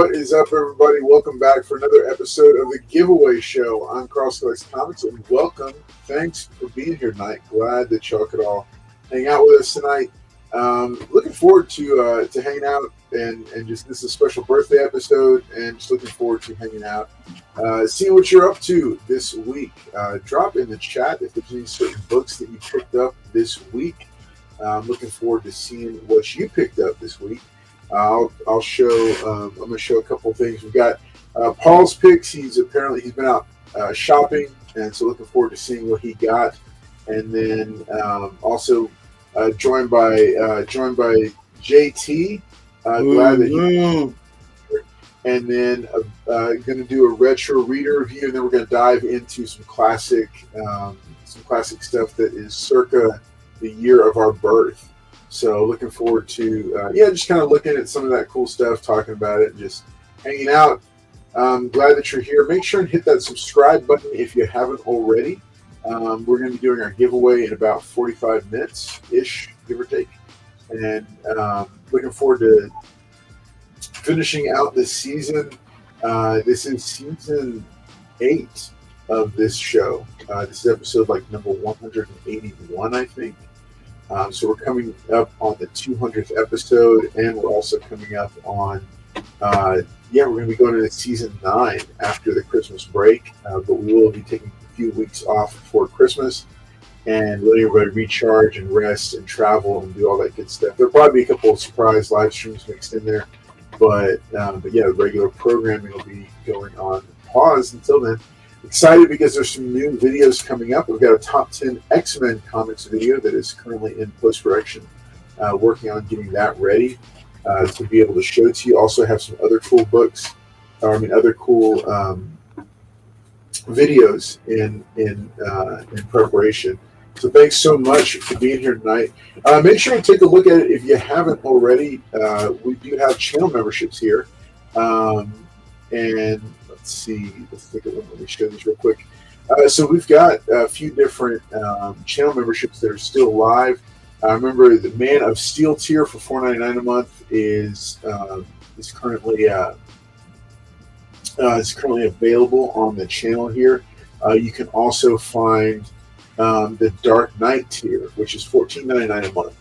What is up, everybody? Welcome back for another episode of the Giveaway Show. I'm Carl Selects Comics, and welcome. Thanks for being here tonight. Glad that y'all could all hang out with us tonight. Looking forward to hanging out and just this is a special birthday episode, and just looking forward to hanging out, seeing what you're up to this week. Drop in the chat if there's any certain books that you picked up this week. I'm looking forward to seeing what you picked up this week. I'll show. I'm going to show a couple of things. We've got Paul's picks. He's been out shopping, and so looking forward to seeing what he got. And then also joined by JT. Glad that he. And then going to do a retro reader review, and then we're going to dive into some classic stuff that is circa the year of our birth. So looking forward to, just kind of looking at some of that cool stuff, talking about it, and just hanging out. Glad that you're here. Make sure and hit that subscribe button if you haven't already. We're going to be doing our giveaway in about 45 minutes-ish, give or take. And looking forward to finishing out this season. This is season 8 of this show. This is episode number 181, I think. So we're coming up on the 200th episode, and we're also coming up on, we're going to be going into season 9 after the Christmas break, but we will be taking a few weeks off before Christmas and letting everybody recharge and rest and travel and do all that good stuff. There'll probably be a couple of surprise live streams mixed in there, but the regular programming will be going on pause until then. Excited because there's some new videos coming up. We've got a top 10 X-Men comics video that is currently in post-production. Working on getting that ready to be able to show to you. Also have some other cool other cool videos in preparation. So thanks so much for being here tonight. Make sure to take a look at it if you haven't already. We do have channel memberships here. And let's see. Let's take a look. Let me show these real quick. So we've got a few different channel memberships that are still live. Remember, the Man of Steel tier for $4.99 a month is currently available on the channel here. You can also find the Dark Knight tier, which is $14.99 a month.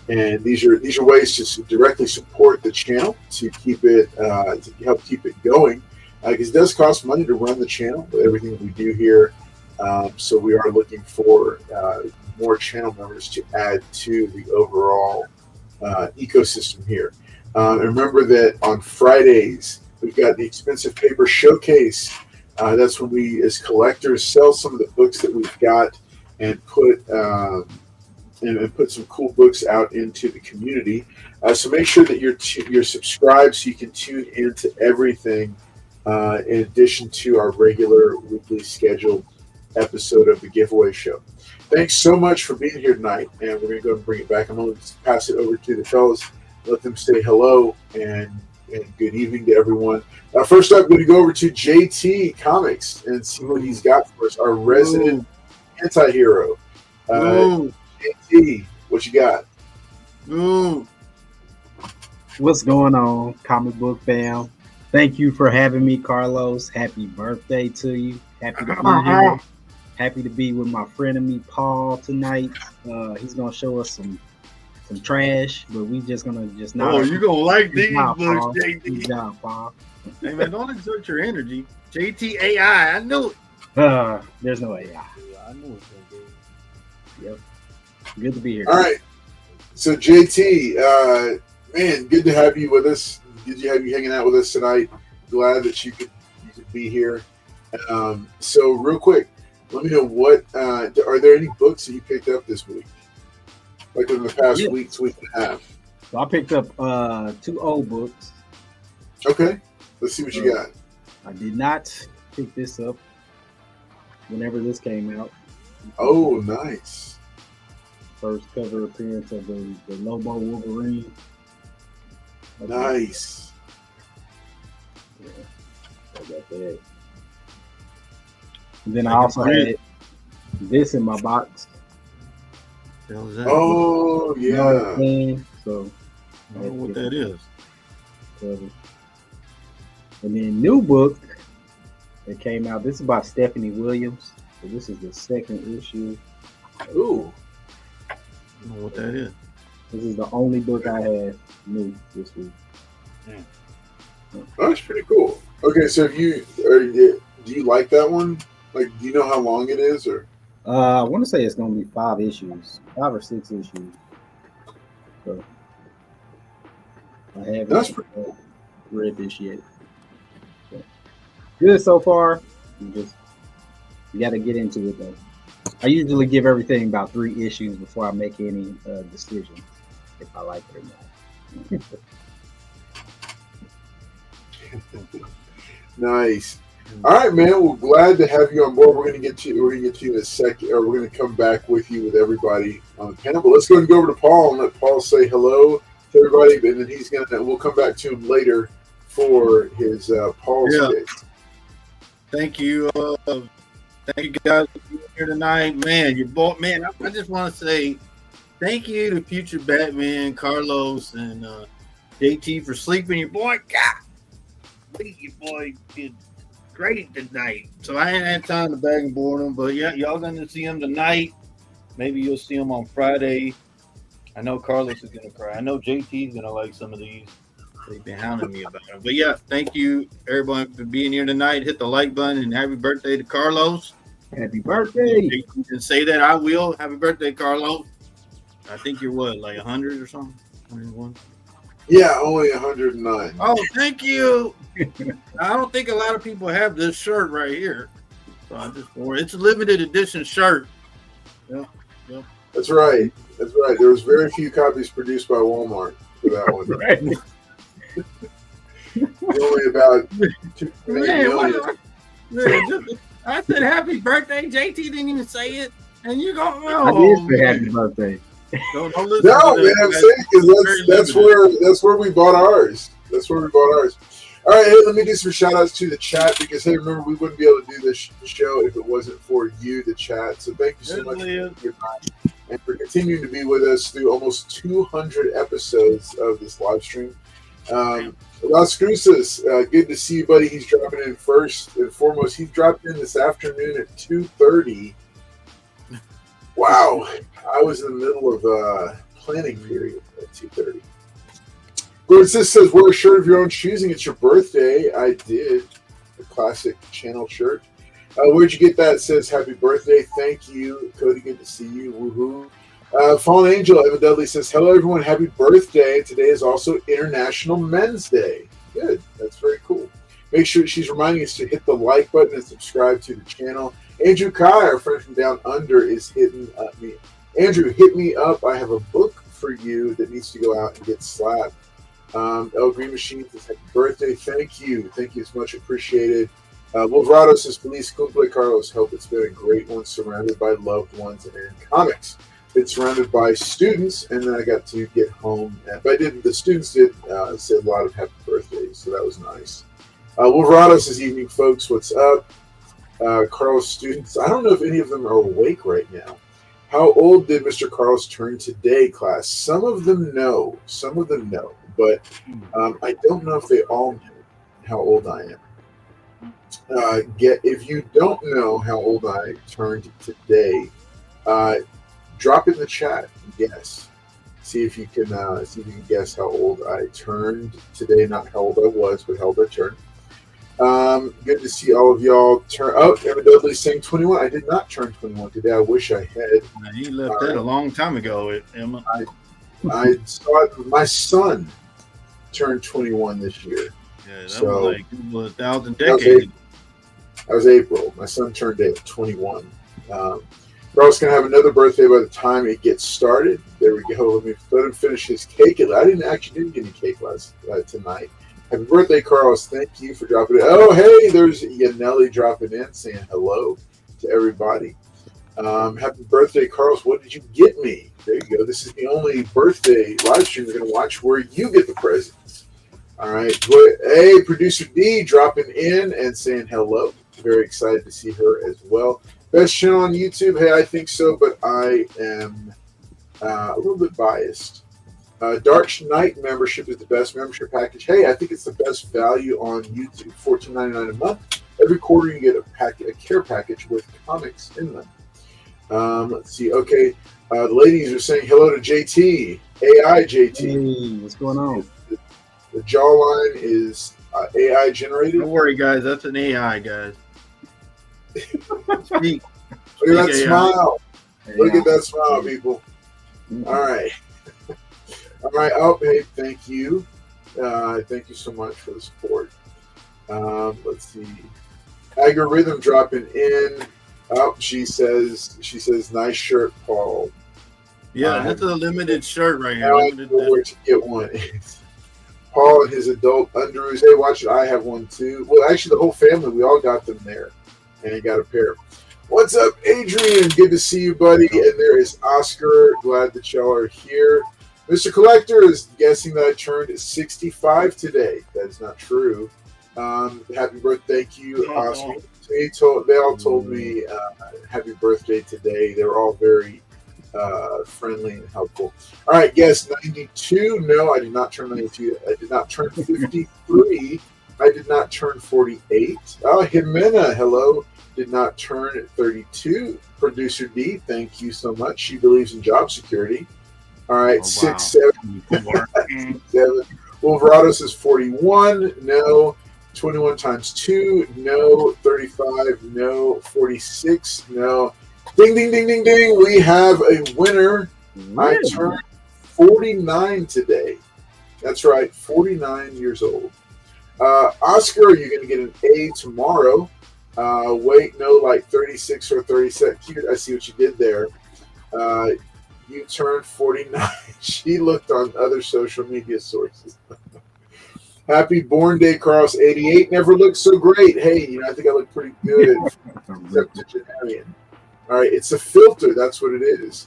And these are ways to directly support the channel to keep it to help keep it going, because it does cost money to run the channel with everything that we do here. So we are looking for more channel members to add to the overall ecosystem here. And remember that on Fridays we've got the Expensive Paper Showcase. That's when we, as collectors, sell some of the books that we've got and put some cool books out into the community. So make sure that you're subscribed so you can tune into everything in addition to our regular weekly scheduled episode of the Giveaway Show. Thanks so much for being here tonight, and we're going to go and bring it back. I'm going to pass it over to the fellas, let them say hello and good evening to everyone. First up, we're going to go over to JT Comics and see what he's got for us, our resident anti-hero. JT, what you got? What's going on, comic book fam? Thank you for having me, Carlos. Happy birthday to you. Happy to be here. Happy to be with my friend and me, Paul, tonight. He's gonna show us some trash, but we just not. Oh, you gonna like these books, JT? Good job, Paul. Hey man, don't exert your energy. JT AI, I knew it. There's no AI. I knew it. Yep. Good to be here. All right. So JT, man, good to have you with us. Good to have you hanging out with us tonight. Glad that you could be here. So real quick, let me know what are there any books that you picked up this week, like in the past week and a half? So I picked up 2 old books. Okay, let's see what you got. I did not pick this up whenever this came out. Oh, nice. First cover appearance of the Lobo Wolverine. Nice. Yeah, I got that. And then I also had this in my box. Oh, yeah. So I don't know what that is. And then new book that came out. This is by Stephanie Williams. So this is the second issue. Ooh. I don't know what that is. This is the only book I had new this week. That's pretty cool. Okay, so do you like that one? Like, do you know how long it is, or? I want to say it's going to be 5 issues, 5 or 6 issues. So I haven't That's pretty cool. read this yet. So, good so far. You got to get into it though. I usually give everything about 3 issues before I make any decision if I like it or not. Nice. All right, man. Well, glad to have you on board. We're gonna get to you in a second, or we're gonna come back with you with everybody on the panel. But let's go and go over to Paul and let Paul say hello to everybody, and then we'll come back to him later for his Paul's picks. Thank you. Thank you guys for being here tonight. Man, your boy, man, I just want to say thank you to future Batman, Carlos, and JT for sleeping. Your boy, your boy did great tonight. So I ain't had time to bag and board him, but yeah, y'all gonna see him tonight. Maybe you'll see him on Friday. I know Carlos is gonna cry. I know JT's gonna like some of these. They've been hounding me about it. But yeah, thank you everybody for being here tonight. Hit the like button and happy birthday to Carlos. Happy birthday. You can say that I will. Happy birthday, Carlos. I think you're what, like 100 or something? 101? Yeah, only 109. Oh, thank you. I don't think a lot of people have this shirt right here. So I just wore it. It's a limited edition shirt. Yep. That's right. There was very few copies produced by Walmart for that one. Right. Only about 2 million. I said happy birthday. JT didn't even say it. And you go, I did say happy birthday. Don't no, man, I'm saying because that's where we bought ours. All right, hey, let me do some shout outs to the chat because, hey, remember, we wouldn't be able to do this show if it wasn't for you, the chat. So thank you so much for your time and for continuing to be with us through almost 200 episodes of this live stream. Las Cruces, good to see you, buddy. He's dropping in first and foremost. He dropped in this afternoon at 2:30. Wow, I was in the middle of planning period at 2:30. Gordon says, wear a shirt of your own choosing. It's your birthday. I did. The classic channel shirt. Where'd you get that? It says, happy birthday. Thank you, Cody. Good to see you. Woohoo. Fallen Angel, Evan Dudley says, hello, everyone. Happy birthday. Today is also International Men's Day. Good. That's very cool. Make sure she's reminding us to hit the like button and subscribe to the channel. Andrew Kai, our friend from down under, is hitting me. Andrew, hit me up. I have a book for you that needs to go out and get slapped. El Green Machine says, happy birthday. Thank you. It's much appreciated. Wolverado says, Feliz cumple, Carlos. Hope it's been a great one, surrounded by loved ones and in comics. Been surrounded by students, and then I got to get home. But the students did say a lot of happy birthdays, so that was nice. Wolverado says, evening, folks. What's up? Carlos students. I don't know if any of them are awake right now. How old did Mr. Carlos turn today, class? Some of them know. But I don't know if they all know how old I am. If you don't know how old I turned today, drop in the chat and guess. See if you can guess how old I turned today. Not how old I was, but how old I turned. Good to see all of y'all turn. Oh, Emma Dudley's saying 21. I did not turn 21 today. I wish I had. He left that a long time ago, Emma. I saw it. My son turned 21 this year. Yeah, that was like 1,000 decades. That was April. My son turned 21. Carl's going to have another birthday by the time it gets started. There we go. Let him finish his cake. I didn't get any cake tonight. Happy birthday, Carlos. Thank you for dropping it. Oh, hey, there's Yanelli dropping in saying hello to everybody. Happy birthday, Carlos. What did you get me? There you go. This is the only birthday live stream we're going to watch where you get the presents. All right. Hey, Producer D dropping in and saying hello. Very excited to see her as well. Best channel on YouTube? Hey, I think so, but I am a little bit biased. Dark Knight membership is the best membership package. Hey, I think it's the best value on YouTube. $14.99 a month. Every quarter you get a care package with comics in them. Let's see. Okay, the ladies are saying hello to JT. AI JT. Hey, what's going on? The jawline is AI generated. Don't worry, guys. That's an AI, guys. Speak. Look at that smile. Look Yeah. at that smile, people. All right. All right. Oh, hey, thank you. Thank you so much for the support. Let's see. Algorithm dropping in. Oh, she says, nice shirt, Paul. Yeah, that's a limited shirt right here. I Limited don't know where to get one. Paul and his adult underoos. Hey, watch it. I have one too. Well, actually, the whole family, we all got them there. And he got a pair. What's up, Adrian? Good to see you, buddy. And there is Oscar. Glad that y'all are here. Mr. Collector is guessing that I turned 65 today. That is not true. Happy birthday to you, Oscar. They all told me happy birthday today. They were all very friendly and helpful. All right, yes, 92. No, I did not turn 92. I did not turn 53. I did not turn 48. Oh, Jimena, hello. Did not turn 32. Producer D, thank you so much. She believes in job security. All right, 6, 7. 7. Wolverado says 41. No. 21 times 2. No. 35. No. 46. No. Ding, ding, ding, ding, ding. We have a winner. I turned 49 today. That's right, 49 years old. Oscar, you're going to get an A tomorrow. Wait, no, like 36 or 37. Cute. I see what you did there. You turned 49. She looked on other social media sources. Happy born day, Carlos. 88. Never looked so great. Hey, I think I look pretty good. Septuagenarian. All right, it's a filter. That's what it is.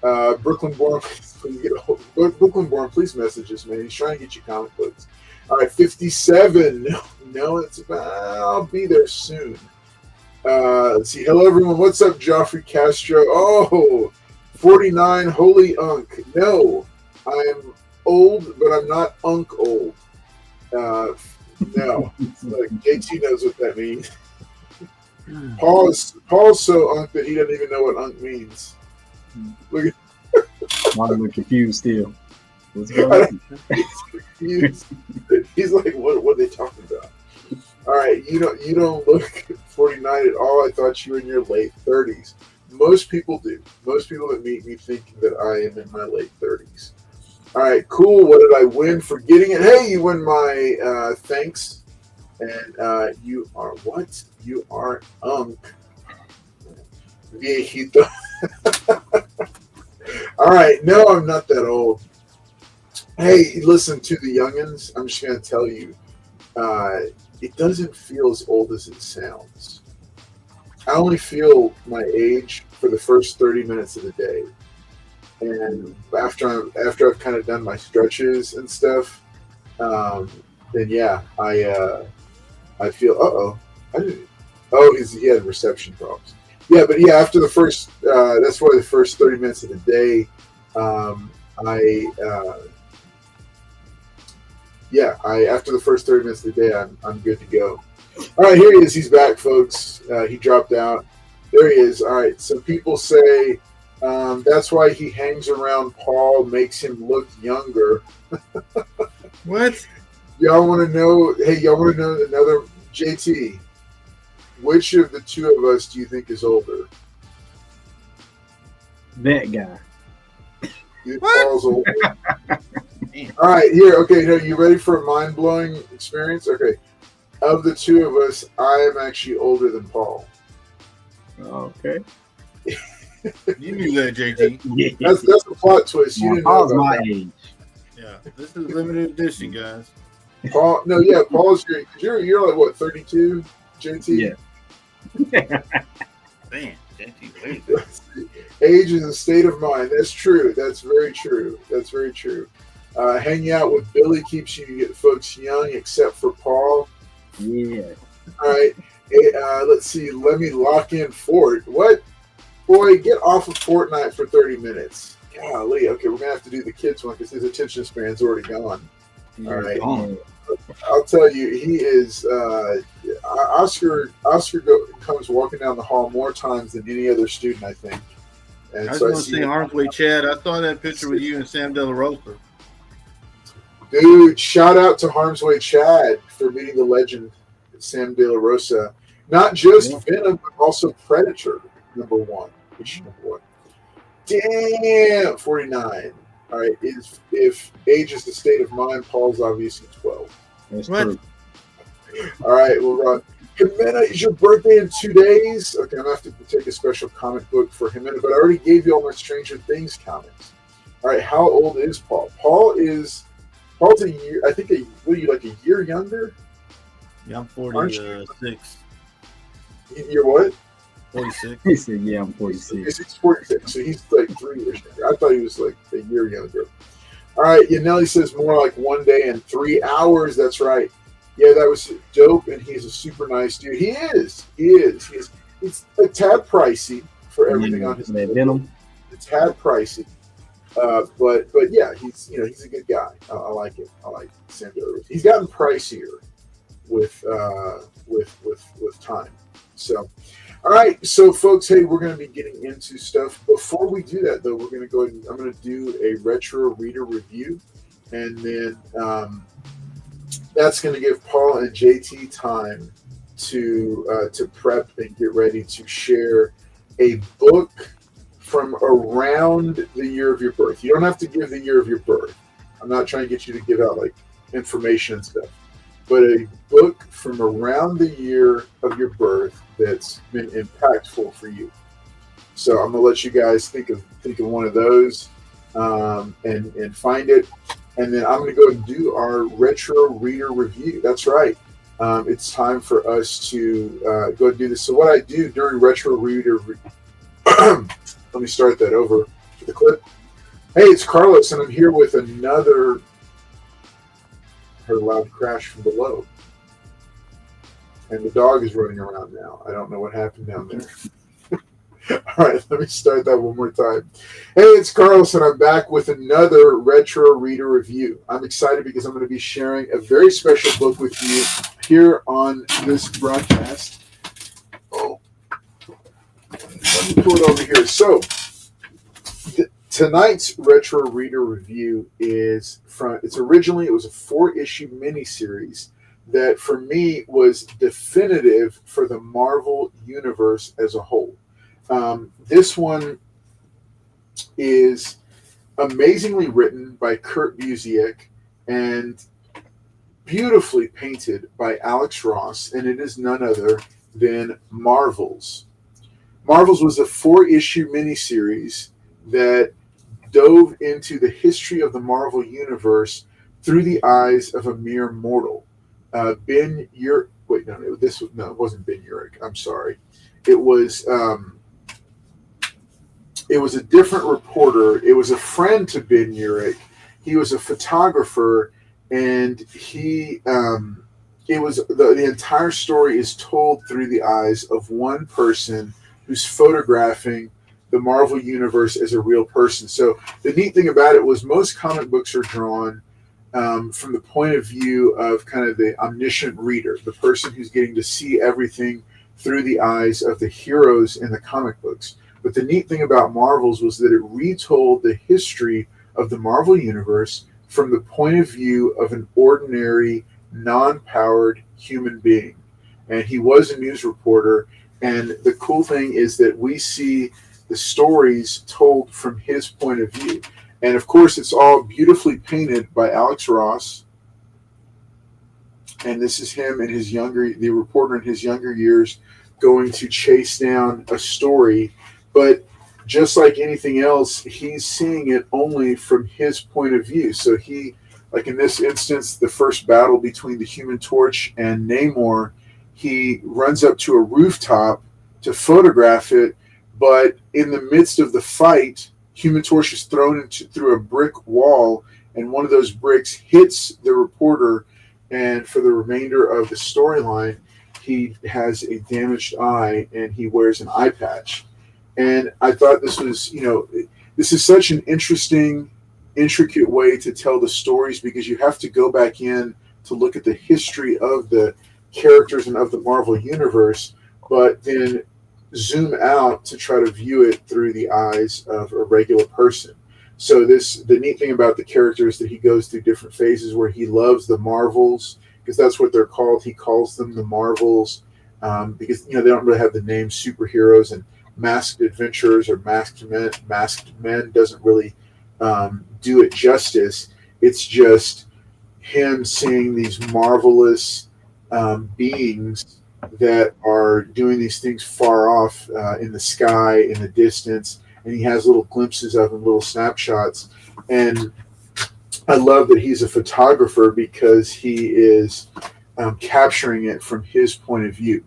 Brooklyn Born, please get a hold. Brooklyn Born, please message us, man. He's trying to get you comic books. All right, 57. No, it's about. I'll be there soon. Let's see. Hello, everyone. What's up, Joffrey Castro? Oh, 49. Holy unk. No, I'm old, but I'm not unk old. No, like, JT knows what that means. Paul's so unk that he doesn't even know what unk means. Look at. I'm confused still. What's going on? He's like, what are they talking about? All right, you don't look 49 at all. I thought you were in your late 30s. Most people do. Most people that meet me think that I am in my late 30s. All right, cool. What did I win for getting it? Hey, you win my thanks. And you are what? You are viejito. All right, no, I'm not that old. Hey, listen to the youngins. I'm just going to tell you, it doesn't feel as old as it sounds. I only feel my age for the first 30 minutes of the day. And after I've kind of done my stretches and stuff, then yeah, I feel he had reception problems. Yeah, but yeah, after the first that's why the first 30 minutes of the day, after the first 30 minutes of the day, I'm good to go. All right, here he is. He's back, folks. He dropped out. There he is. All right. So people say that's why he hangs around Paul, makes him look younger. What? Y'all want to know? Hey, y'all want to know another JT? Which of the two of us do you think is older? That guy. Paul's older. All right, here. Okay, now you ready for a mind-blowing experience? Okay, of the two of us, I am actually older than Paul. Okay. You knew that, JT. Yeah. That's a plot twist. You didn't know Paul's about my that. age. Yeah, this is limited edition, guys. Paul, no, yeah, Paul's great. You're like what, 32, JT? Yeah. Man, JT, wait. Age is a state of mind. That's true. That's very true. That's very true. Hanging out with Billy keeps you folks young, except for Paul. Yeah. All right. Hey, let's see. Let me lock in Fort. What? Boy, get off of Fortnite for 30 minutes. Golly, okay, we're gonna have to do the kids one because his attention span's already gone. All right, I'll tell you, he is Oscar. Comes walking down the hall more times than any other student, I think. And I just want to say, Arms Way Chad, I saw that picture with you and Sam De La Rosa. Dude, shout out to Harm's Way Chad for meeting the legend Sam De La Rosa. Not just Venom, but also Predator, number one. Which number one? Damn, 49. All right, if age is the state of mind, Paul's obviously 12. That's true. All right, well, Ron. Jimena, is your birthday in 2 days? Okay, I'm going to have to take a special comic book for Jimena, but I already gave you all my Stranger Things comics. All right, how old is Paul? Paul's a year, I think, what are you, like a year younger? Yeah, I'm 46. You're what? 46. He said, yeah, I'm 46. He's 46, so he's like 3 years younger. I thought he was like a year younger. All right, Yanelli says more like 1 day and 3 hours. That's right. Yeah, that was dope, and he's a super nice dude. He is. It's a tad pricey for everything on his Venom. It's a tad pricey, but yeah, he's a good guy. I like it. I like Sam De La Rosa. He's gotten pricier with time. So, all right, so folks, hey, we're going to be getting into stuff. Before we do that, though, we're going to go ahead and I'm going to do a retro reader review, and then that's going to give Paul and JT time to prep and get ready to share a book from around the year of your birth. You don't have to give the year of your birth. I'm not trying to get you to give out like information and stuff, but a book from around the year of your birth that's been impactful for you. So I'm gonna let you guys think of one of those and find it, and then I'm gonna go and do our retro reader review. That's right. It's time for us to go and do this. So what I do during retro reader, let me start that over for the clip. Hey, it's Carlos, and I'm here with another. Heard a loud crash from below. And the dog is running around now. I don't know what happened down there. All right, let me start that one more time. Hey, it's Carlos, and I'm back with another retro reader review. I'm excited because I'm going to be sharing a very special book with you here on this broadcast. Oh, let me pull it over here. So, tonight's retro reader review is from. It was a 4-issue miniseries that for me was definitive for the Marvel universe as a whole. This one is amazingly written by Kurt Busiek and beautifully painted by Alex Ross, and it is none other than Marvels. Marvels was a 4-issue miniseries that dove into the history of the Marvel universe through the eyes of a mere mortal. Ben Urich. Wait, no, it wasn't Ben Urich. I'm sorry. It was a different reporter. It was a friend to Ben Urich. He was a photographer, and the entire story is told through the eyes of one person who's photographing the Marvel universe as a real person. So the neat thing about it was most comic books are drawn from the point of view of kind of the omniscient reader, the person who's getting to see everything through the eyes of the heroes in the comic books. But the neat thing about Marvels was that it retold the history of the Marvel universe from the point of view of an ordinary, non-powered human being. And he was a news reporter. And the cool thing is that we see the stories told from his point of view. And of course, it's all beautifully painted by Alex Ross. And this is him in the reporter in his younger years, going to chase down a story. But just like anything else, he's seeing it only from his point of view. So he, like in this instance, the first battle between the Human Torch and Namor, he runs up to a rooftop to photograph it. But in the midst of the fight, Human Torch is thrown through a brick wall, and one of those bricks hits the reporter. And for the remainder of the storyline, he has a damaged eye, and he wears an eye patch. And I thought this was, this is such an interesting, intricate way to tell the stories, because you have to go back in to look at the history of the characters and of the Marvel universe, but then zoom out to try to view it through the eyes of a regular person. So the neat thing about the character is that he goes through different phases where he loves the Marvels, because that's what they're called. He calls them the Marvels, because they don't really have the name superheroes, and masked adventurers or masked men doesn't really do it justice. It's just him seeing these marvelous beings that are doing these things far off in the sky, in the distance, and he has little glimpses of them, little snapshots. And I love that he's a photographer, because he is capturing it from his point of view.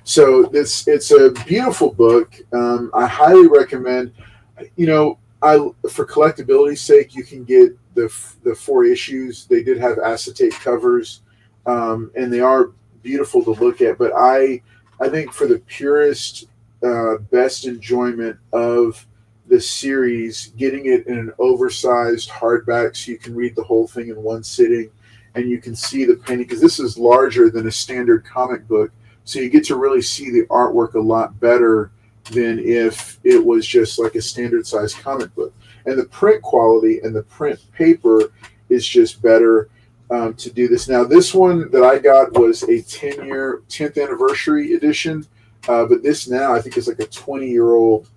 So it's a beautiful book. I highly recommend. For collectability's sake, you can get the 4 issues. They did have acetate covers, and they are beautiful to look at. But I think for the purest, best enjoyment of the series, getting it in an oversized hardback so you can read the whole thing in one sitting, and you can see the painting, because this is larger than a standard comic book. So you get to really see the artwork a lot better than if it was just like a standard size comic book. And the print quality and the print paper is just better to do this. Now, this one that I got was a 10th anniversary edition, but this now I think is like a 20-year-old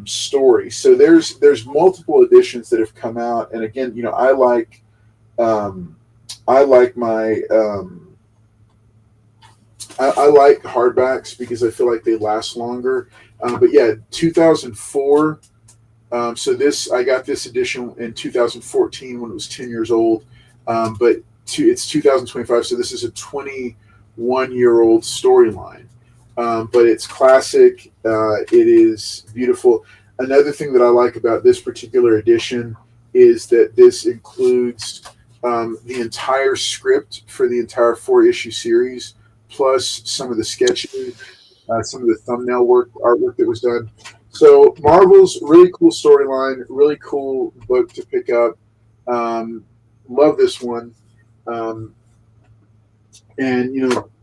story. So there's multiple editions that have come out. And again, I like my I like hardbacks because I feel like they last longer. But yeah, 2004. So I got this edition in 2014 when it was 10 years old. But it's 2025, so this is a 21-year-old storyline. But it's classic. It is beautiful. Another thing that I like about this particular edition is that this includes the entire script for the entire 4-issue series, plus some of the sketches, some of the thumbnail artwork that was done. So Marvel's really cool storyline, really cool book to pick up. Love this one. And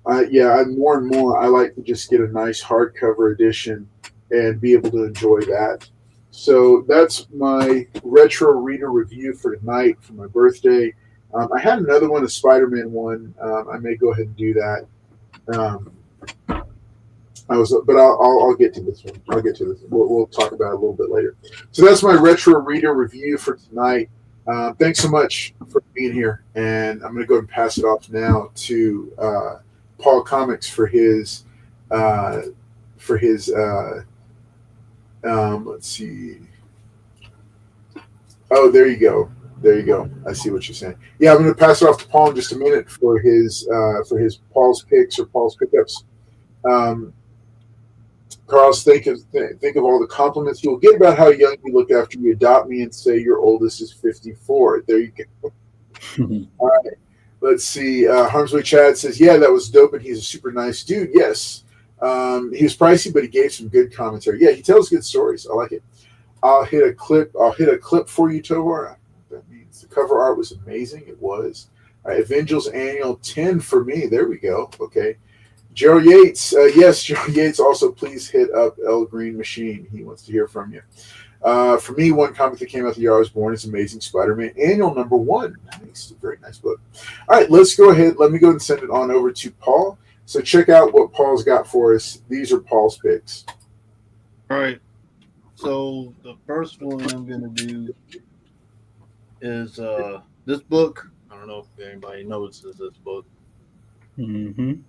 I more and more I like to just get a nice hardcover edition and be able to enjoy that. So that's my retro reader review for tonight for my birthday. I had another one, a Spider-Man one. I may go ahead and do that. I'll get to this one. I'll get to this. We'll talk about it a little bit later. So that's my retro reader review for tonight. Thanks so much for being here, and I'm going to go ahead and pass it off now to Paul Comics for his let's see. Oh, there you go. There you go. I see what you're saying. Yeah, I'm going to pass it off to Paul in just a minute for his Paul's picks or Paul's pickups. Carlos, think of all the compliments you'll get about how young you look after you adopt me and say your oldest is 54. There you go. All right. Let's see. Harmsway Chad says, yeah, that was dope, and he's a super nice dude. Yes. He was pricey, but he gave some good commentary. Yeah, he tells good stories. I like it. I'll hit a clip for you, Tovar. That means the cover art was amazing. It was. All right, Avengers Annual 10 for me. There we go. Okay. Gerald Yates. Yes, Gerald Yates. Also, please hit up El Green Machine. He wants to hear from you. For me, one comic that came out the year I was born is Amazing Spider-Man Annual number 1. Nice. Very nice book. All right, let's go ahead. Let me go and send it on over to Paul. So check out what Paul's got for us. These are Paul's picks. All right. So the first one I'm going to do is this book. I don't know if anybody notices this book. Mm-hmm.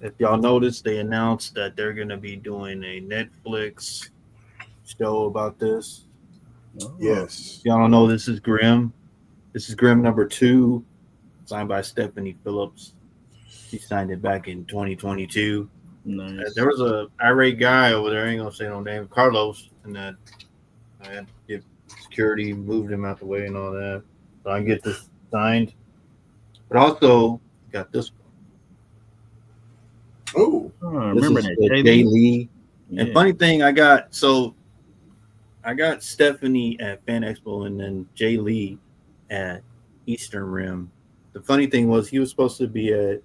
If y'all noticed, they announced that they're going to be doing a Netflix show about this. Oh. Yes. If y'all don't know, this is Grimm. This is Grimm number 2, signed by Stephanie Phillips. She signed it back in 2022. Nice. There was a irate guy over there, I ain't gonna say no name, Carlos, and that I had to get security, moved him out the way and all that. So I can get this signed. But also got this one. Oh, I remember that. Jay Lee. Yeah. And funny thing, I got, so I got Stephanie at Fan Expo and then Jay Lee at Eastern Rim. The funny thing was he was supposed to be at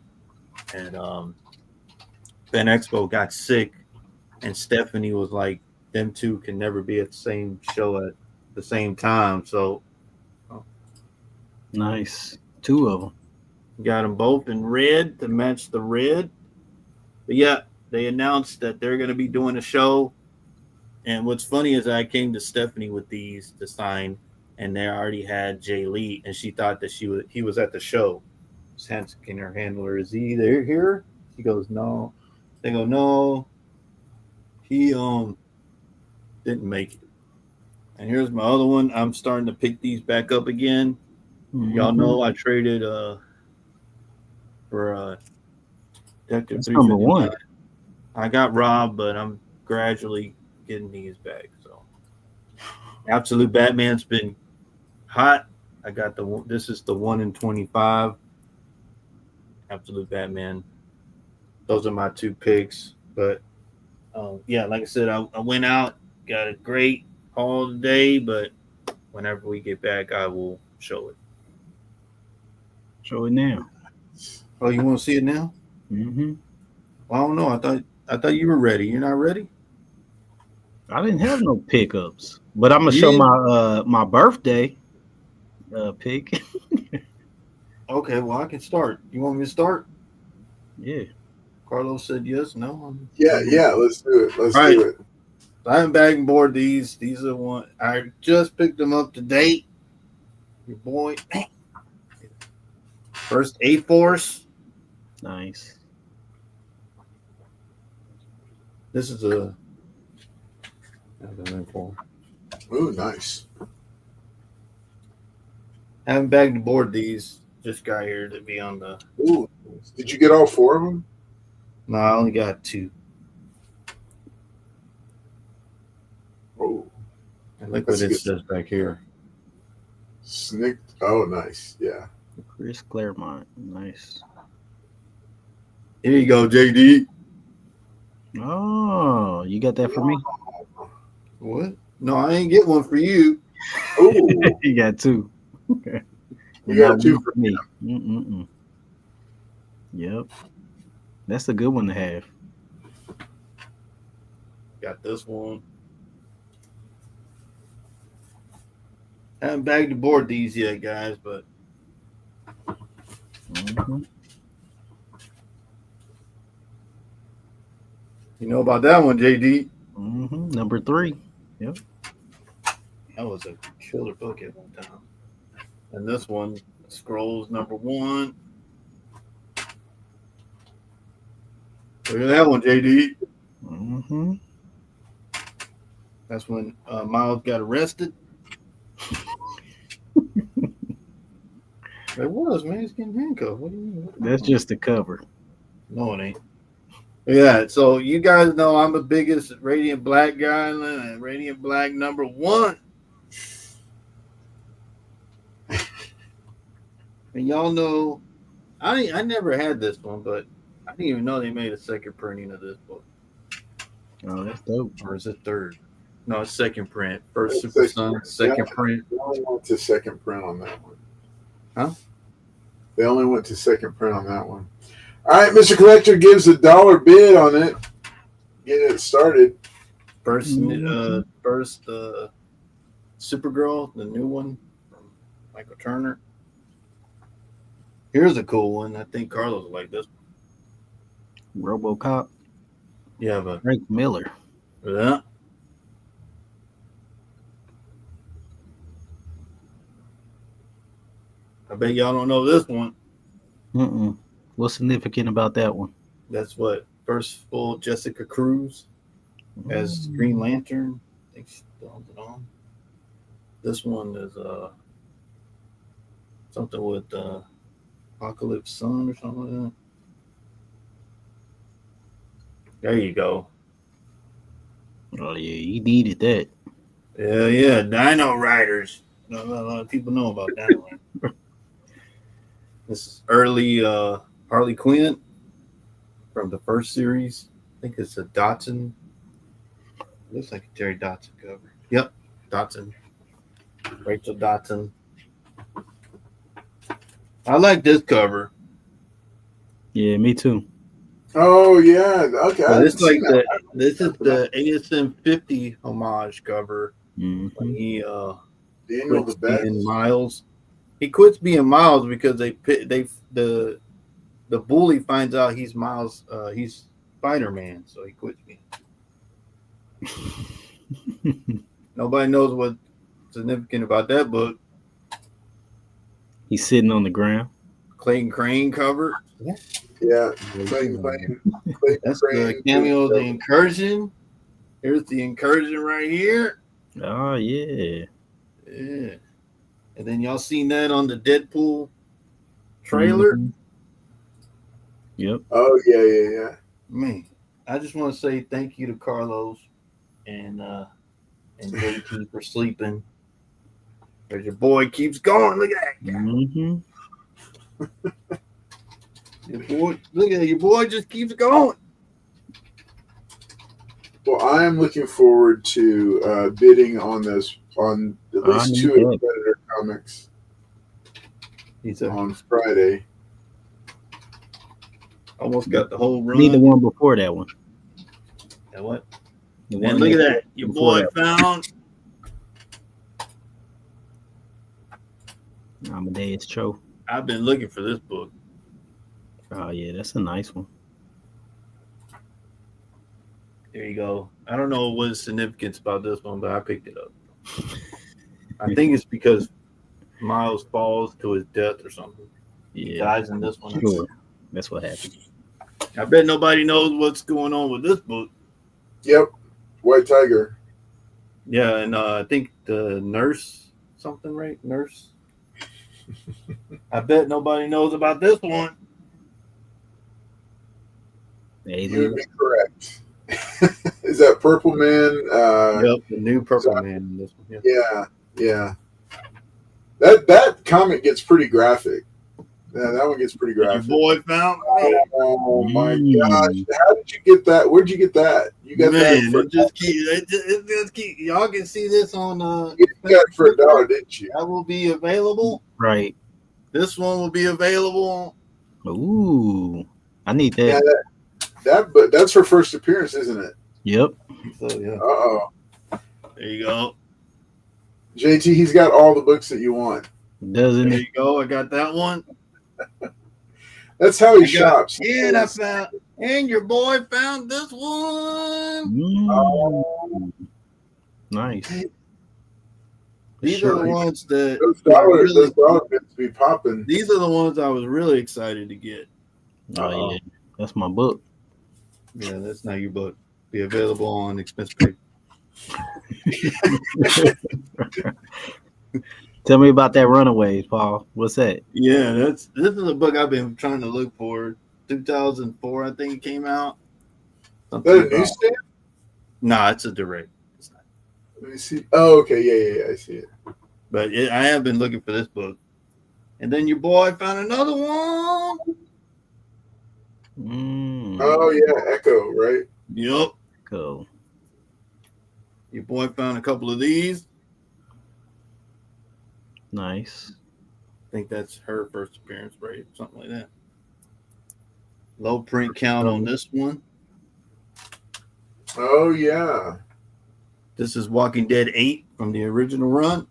Fan Expo, got sick, and Stephanie was like, them two can never be at the same show at the same time. So Nice. Two of them. got them both in red to match the red. But yeah, they announced that they're going to be doing a show. And what's funny is I came to Stephanie with these to sign, and they already had Jay Lee, and she thought that he was at the show. Just asking her handler, "Is he there here?" She goes, "No." They go, "No, he didn't make it." And here's my other one. I'm starting to pick these back up again. Y'all know I traded for Detective 359. Number one. I got robbed, but I'm gradually getting these back. So Absolute Batman's been hot. I got this is the 1 in 25 Absolute Batman. Those are my two picks. But yeah, like I said, I went out, got a great haul today, but whenever we get back, I will show it. Show it now. Oh, you want to see it now? Mm-hmm. Well, I don't know. I thought you were ready. You're not ready? I didn't have no pickups, but I'm gonna show my birthday pick. Okay, well I can start. You want me to start? Yeah. Carlos said yes. No. Yeah. Let's do it. Let's do it. I haven't bagged and board these. These are one I just picked them up to date. Your boy. First A-Force. Nice. This is a. Ooh, nice. Haven't bagged and board these. Just got here to be on the. Ooh, did you get all four of them? No, I only got two. Oh, I like what it says back here. Snick. Oh, nice. Yeah. Chris Claremont. Nice. Here you go, JD. Oh, you got that for me? What? No, I ain't get one for you. Ooh. You got two. Okay. You got two for me. Yep. That's a good one to have. Got this one. Haven't bagged and board these yet, guys, but you know about that one, JD. Number 3. Yep. That was a killer book at one time. And this one, Scrolls number 1. Look at that one, JD. That's when Miles got arrested. It was, man. He's getting handcuffed. What do you mean? That's just the cover. No, it ain't. Yeah, so you guys know I'm the biggest Radiant Black guy, and Radiant Black number 1. And y'all know, I never had this one, but I didn't even know they made a second printing of this book. Oh, that's dope. Or is it third? No, it's second print. First Super Sun, second print. They only went to second print on that one. Huh? They only went to second print on that one. All right, Mr. Collector gives $1 bid on it. Get it started. First Supergirl, the new one from Michael Turner. Here's a cool one. I think Carlos will like this one. RoboCop. Yeah, but Frank Miller. Yeah. I bet y'all don't know this one. What's significant about that one? That's what first full Jessica Cruz as Green Lantern. I think she filmed it on. This one is something with Apocalypse Sun or something like that. There you go. Oh yeah, you needed that. Yeah, Dino Riders. Not a lot of people know about that one. This is early Harley Quinn from the first series. I think it's a Dotson. Looks like a Terry Dotson cover. Yep. Rachel Dotson. I like this cover. Yeah, me too. Oh yeah, okay. This is the ASM 50 homage cover. Mm-hmm. When he Daniel quits the best. being Miles. He quits being Miles because the bully finds out he's Miles. He's Spider-Man, so he quits being. Nobody knows what's significant about that book. He's sitting on the ground. Clayton Crane cover. Yeah, Clayton Crane. That's the cameo of the Incursion. Here's the Incursion right here. Oh yeah. Yeah. And then y'all seen that on the Deadpool trailer? Mm-hmm. Yep. Oh yeah. Man, I just want to say thank you to Carlos and JT for sleeping. Because your boy keeps going. Look at that guy. Mm-hmm. Your boy just keeps going. Well, I am looking forward to bidding on this on at least two of the Predator comics on Friday. Almost got the whole run. Need the one before that one. Yeah, what? And look at that. Your boy found Amadeus Cho. I've been looking for this book. Oh yeah, that's a nice one. There you go. I don't know what's significance about this one, but I picked it up. I think it's because Miles falls to his death or something. Yeah. He dies in this one. Sure. That's what happened. I bet nobody knows what's going on with this book. Yep. White Tiger. Yeah, and I think the nurse, something, right? Nurse. I bet nobody knows about this one. You would be correct. Is that Purple Man? Yep, the new Purple Man in this one. Yeah. That comic gets pretty graphic. Yeah, that one gets pretty graphic. Your boy found. Oh my gosh! How did you get that? Where'd you get that? You got that for it just keep. Y'all can see this on. You got it for $1, didn't you? That will be available. Right. This one will be available. Ooh, I need that. Yeah, but that's her first appearance, isn't it? Yep. So yeah. Uh-oh. There you go. JT, he's got all the books that you want. Doesn't There it? you go. I got that one. That's how he shops. And I found. And your boy found this one. Oh. Nice. These are the ones that those dollar bits be popping. These are the ones I was really excited to get. Oh yeah, that's my book. Yeah, that's not your book. Be available on expense paper. Tell me about that Runaways, Paul. What's that? Yeah, this is a book I've been trying to look for. 2004, I think it came out. Is that a newsstand? Nah, it's a direct. It's not. Let me see. Oh, okay. Yeah, I see it. But I have been looking for this book. And then your boy found another one. Oh, yeah. Echo, right? Yep. Cool. Your boy found a couple of these. Nice. I think that's her first appearance, right? Something like that. Low print count on this one. Oh, yeah. This is Walking Dead 8 from the original run.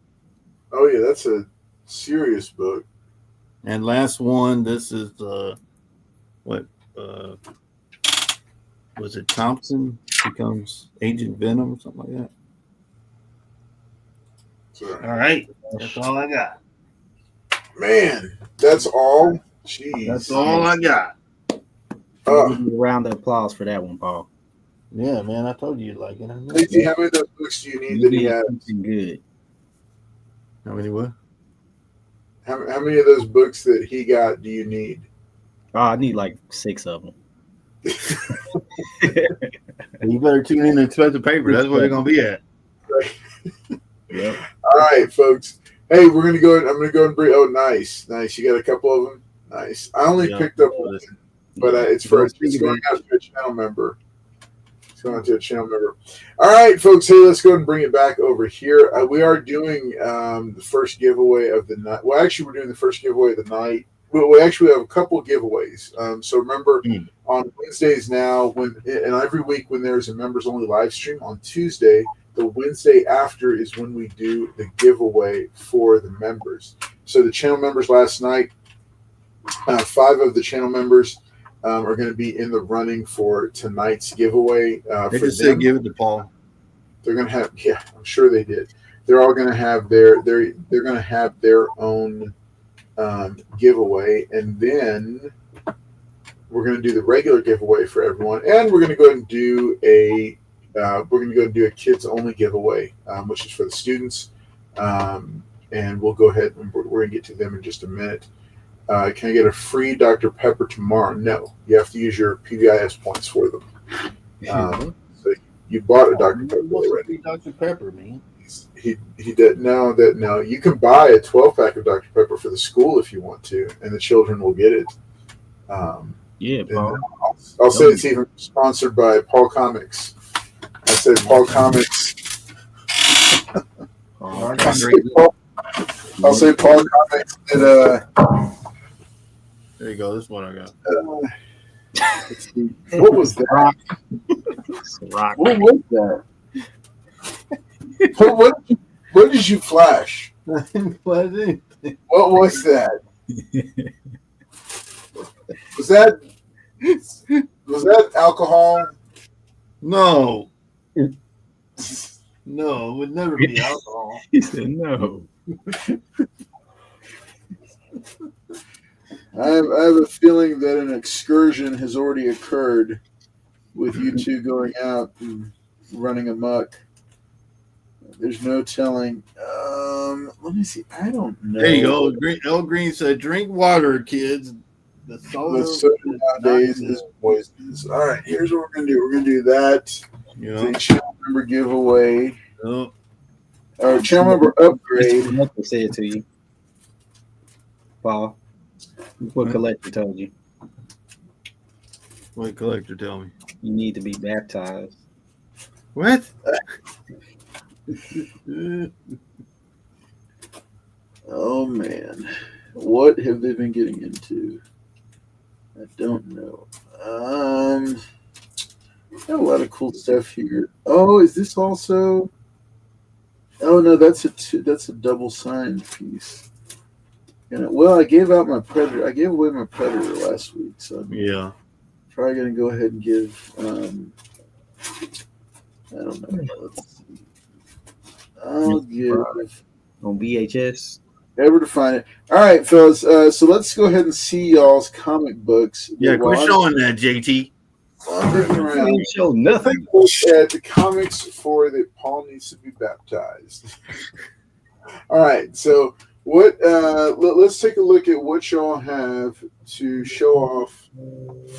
Oh, yeah. That's a serious book. And last one, this is was it Thompson becomes Agent Venom or something like that? Sorry. All right. That's all I got. Man, that's all? Jeez. That's all I got. Give you a round of applause for that one, Paul. Yeah, man. I told you you'd like it. Lacey, how many of those books do you need that he has? Something good. How many what? How many of those books that he got do you need? Oh, I need like 6 of them. You better tune in and expect the paper. That's where they're gonna be at. Yep. All right, folks. Hey, we're gonna go. I'm gonna go and bring. Oh, nice. You got a couple of them. Nice. I only picked up one, but it's going out to a channel member. It's going to a channel member. All right, folks. Hey, let's go ahead and bring it back over here. We are doing the first giveaway of the night. Well, actually, we're doing the first giveaway of the night. We actually have a couple of giveaways. So remember, on Wednesdays now, and every week when there's a members only live stream on Tuesday, the Wednesday after is when we do the giveaway for the members. So the channel members last night, 5 of the channel members are going to be in the running for tonight's giveaway. They just said give it to Paul. They're going to have, yeah, I'm sure they did. They're all going to have they're going to have their own giveaway, and then we're going to do the regular giveaway for everyone, and we're going to go ahead and do a kids only giveaway, which is for the students, and we'll go ahead and we're going to get to them in just a minute. Can I get a free Dr. Pepper tomorrow? No, you have to use your PBIS points for them. So you bought a Dr. Pepper already. Dr. Pepper, man. He did no. You can buy a 12-pack of Dr. Pepper for the school if you want to, and the children will get it. Yeah, Paul. I'll say it's even sponsored by Paul Comics. I said Paul Comics. I'll say Paul Comics did there you go. This one I got. What was that? Rock. What was that? What did you flash? What was that? Was that alcohol? No. No, it would never be alcohol. He said no. I have a feeling that an excursion has already occurred with you two going out and running amok. There's no telling. Let me see. I don't know. There you go. El Green said, "Drink water, kids. The soda nowadays is poisonous." All right, here's what we're gonna do. We're gonna do that. The channel member giveaway. Oh. Or channel member upgrade. What say it to you, Paul? What collector told you? What collector tell me? You need to be baptized. What? Oh man, what have they been getting into? I don't know. Got a lot of cool stuff here. Oh, is this also? Oh no, that's a double signed piece. Well, I gave out my Predator. I gave away my Predator last week, so I'm probably gonna go ahead and give. I don't know. Let's see. I'll give on VHS. Never to find it. All right, fellas. So let's go ahead and see y'all's comic books. Yeah, quit showing that, JT. Ain't show nothing. Look at the comics for that Paul needs to be baptized. All right, so what? Let's take a look at what y'all have to show off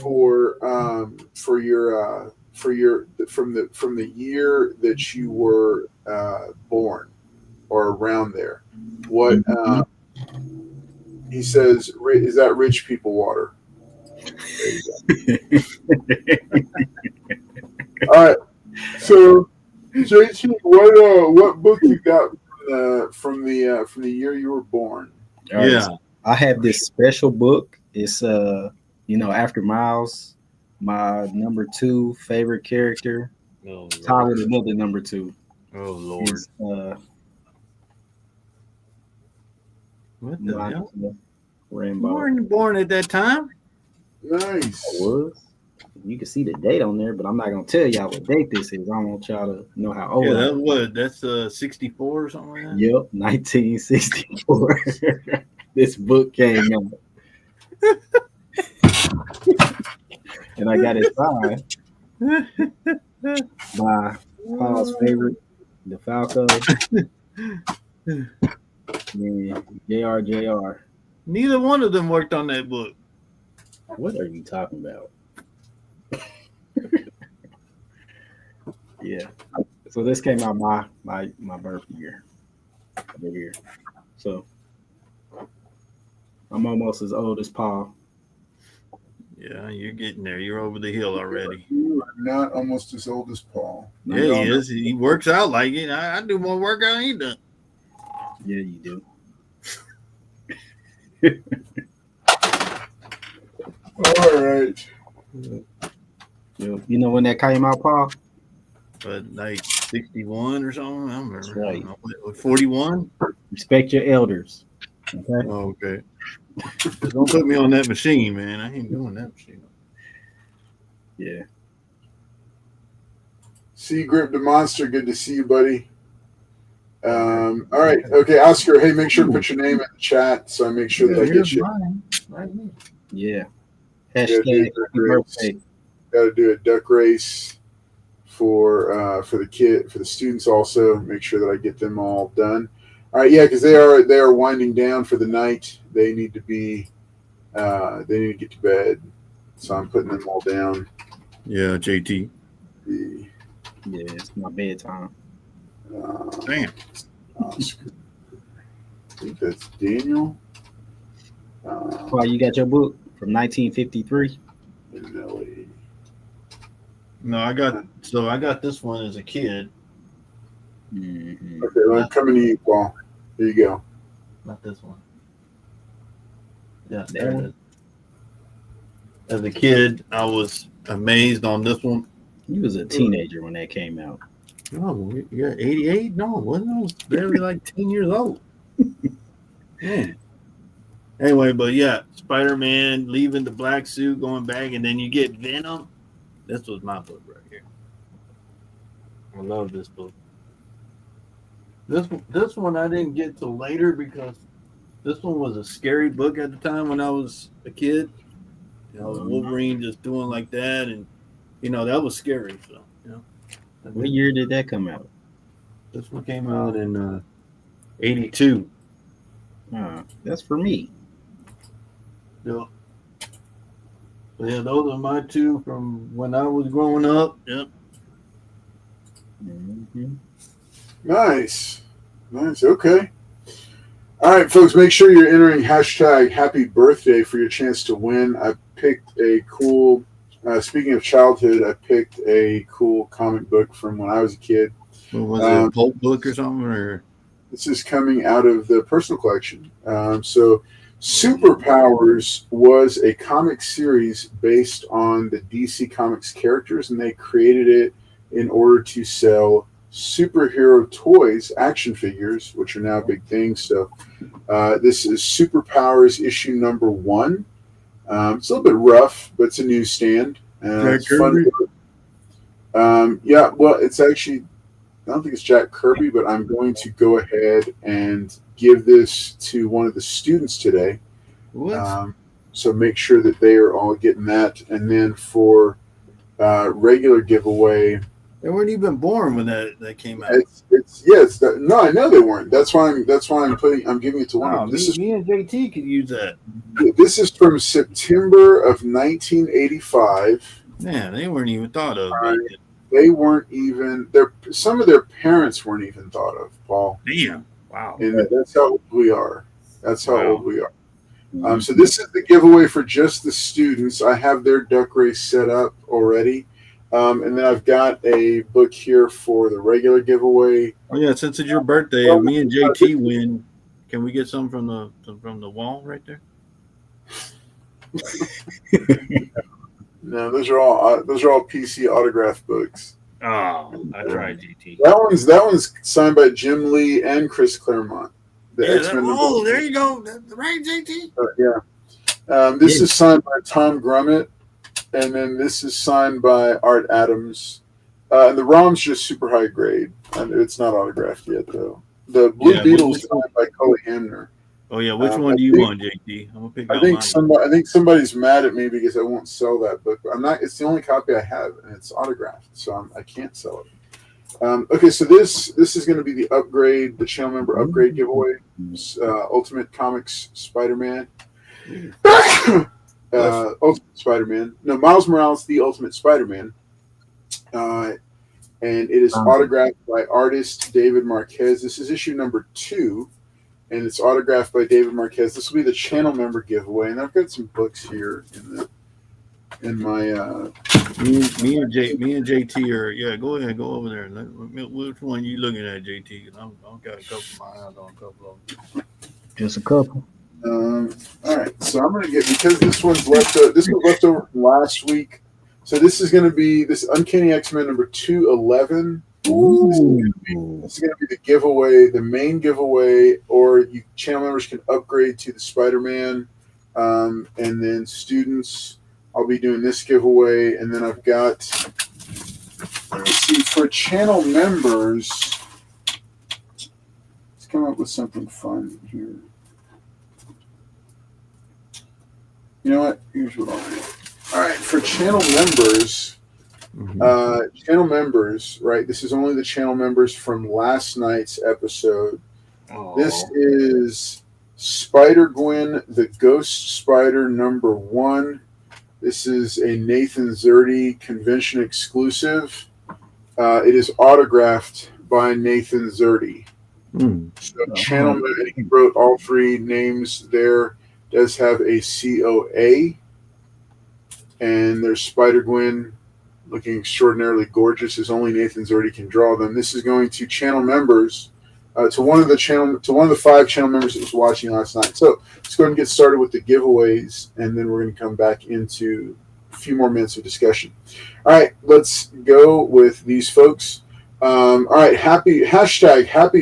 for your from the year that you were born or around there. What he says is that rich people water. There you go. All right. So, JT, what book you got from the year you were born? Right. Yeah, I have this special book. It's after Miles, my number 2 favorite character. Oh, tied with another number 2. Oh Lord. It's, what the hell? Rainbow. You weren't born at that time. Nice. I was. You can see the date on there, but I'm not gonna tell y'all what date this is. I don't want y'all to know how old. Yeah, that's 64 or something like that. Yep, 1964. This book came out, and I got it signed by Paul's favorite, DeFalco, and JR. Neither one of them worked on that book. What are you talking about? Yeah. So this came out my birth year. Over here. So I'm almost as old as Paul. Yeah, you're getting there. You're over the hill already. You are not almost as old as Paul. Yeah, he is. He works out like it. I do more workout than he does. Yeah, you do. All right. You know when that came out, Paul? But like 61 or something. I don't remember. That's right. 41? Respect your elders. Okay. Oh, okay. Just don't put me on that machine, man. I ain't doing that machine. Yeah. See, Grip the Monster. Good to see you, buddy. All right. Okay, Oscar. Hey, make sure to put your name in the chat so I make sure that I get you. Right here. Yeah. Gotta do Hashtag a duck happy race. birthday. Got to do a duck race for the students also. Make sure that I get them all done. All right, yeah, because they are winding down for the night. They need to be they need to get to bed, so I'm putting them all down. Yeah, JT. The, Yeah, it's my bedtime. Damn. Oscar. I think that's Daniel. Paul, you got your book from 1953? Nelly. No, I got this one as a kid. Mm-hmm. Okay, well, I'm coming to you, Paul. Here you go. Not this one. Yeah, That one? As a kid, I was amazed on this one. You was a teenager when that came out. No, yeah, 88? No, wasn't I was barely like 10 years old. Man. Anyway, but yeah, Spider-Man leaving the black suit, going back, and then you get Venom. This was my book right here. I love this book. This one I didn't get till later because this one was a scary book at the time when I was a kid. You know, Wolverine just doing like that, and that was scary. So, What year did that come out? This one came out in 82. That's for me. Yeah. So yeah, those are my two from when I was growing up. Yep. Mm-hmm. Nice. Okay. All right, folks, make sure you're entering hashtag happy birthday for your chance to win. I picked a cool, speaking of childhood, I picked a cool comic book from when I was a kid. What was it, a pulp book or something? Or this is coming out of the personal collection. So Superpowers was a comic series based on the DC Comics characters, and they created it in order to sell superhero toys, action figures, which are now a big thing. So this is Superpowers issue number 1. It's a little bit rough, but it's a newsstand. It's fun. Yeah, well, it's actually, I don't think it's Jack Kirby, but I'm going to go ahead and give this to one of the students today. So make sure that they are all getting that. And then for regular giveaway, they weren't even born when that came out. No, I know they weren't. That's why I'm giving it to one of them. Me and JT could use that. This is from September of 1985. Man, they weren't even thought of. They weren't even some of their parents weren't even thought of, Paul. Damn. Wow. And that's how old we are. So this is the giveaway for just the students. I have their duck race set up already. And then I've got a book here for the regular giveaway. Oh yeah, since it's your birthday, if me and JT win, can we get some from the wall right there? No, those are all PC autograph books. Oh, I tried, JT. That one's signed by Jim Lee and Chris Claremont. There you go. Right, JT. This is signed by Tom Grummett. And then this is signed by Art Adams. And the ROM's just super high grade. And it's not autographed yet, though. The Blue Beetle's signed by Cully Hamner. Oh, yeah. Which one do you want, JT? I'm going to pick out mine. I think somebody's mad at me because I won't sell that book. I'm not. It's the only copy I have, and it's autographed, so I can't sell it. Okay, so this is going to be the channel member upgrade giveaway. Ultimate Comics Spider-Man. Ultimate Spider-Man. No, Miles Morales, the Ultimate Spider-Man. And it is autographed by artist David Marquez. This is issue number 2, and it's autographed by David Marquez. This will be the channel member giveaway. And I've got some books here in in my. Me and JT are Go ahead, go over there. Which one you looking at, JT? I've got a couple of my eyes on a couple of them. Just a couple. All right, so I'm going to get because this one's left. This was left over from last week. So this is going to be this Uncanny X-Men number 211. This is going to be the giveaway, the main giveaway, or you channel members can upgrade to the Spider-Man, and then students. I'll be doing this giveaway, and then I've got. Let me see for channel members. Let's come up with something fun here. You know what? Here's what I'll do. All right, for channel members, right? This is only the channel members from last night's episode. Oh. This is Spider-Gwen, the Ghost Spider number 1. This is a Nathan Zerdy convention exclusive. It is autographed by Nathan Zerdy. So channel member, he wrote all 3 names there. Does have a COA, and there's Spider-Gwen looking extraordinarily gorgeous as only Nathan Zerdy can draw them. This is going to channel members, to one of the 5 channel members that was watching last night. So let's go ahead and get started with the giveaways, and then we're going to come back into a few more minutes of discussion. All right, let's go with these folks. All right, happy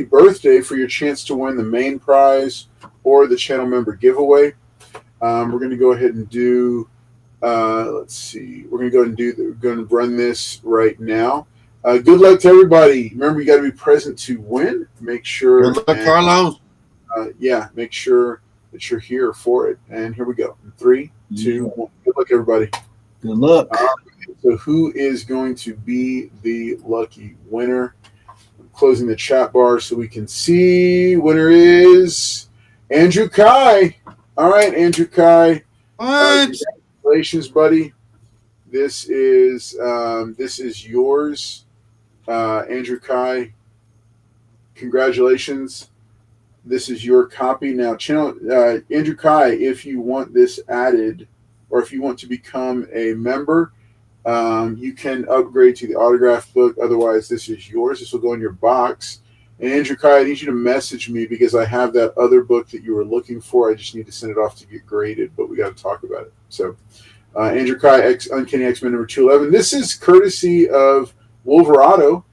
birthday for your chance to win the main prize or the channel member giveaway. We're going to go ahead and do. Let's see. We're going to go ahead and we're going to run this right now. Good luck to everybody. Remember, you got to be present to win. Make sure. Good luck, Carlos. Make sure that you're here for it. And here we go. 3, 2, 1. Good luck, everybody. Good luck. So, who is going to be the lucky winner? I'm closing the chat bar so we can see. Winner is Andrew Kai. All right, Andrew Kai. Congratulations, buddy. This is yours, Andrew Kai. Congratulations. This is your copy now. Andrew Kai, if you want this added, or if you want to become a member, you can upgrade to the autograph book. Otherwise, this is yours. This will go in your box. And Andrew Kai, I need you to message me because I have that other book that you were looking for. I just need to send it off to get graded, but we got to talk about it. So, Andrew Kai, Uncanny X-Men number 211. This is courtesy of Wolverado.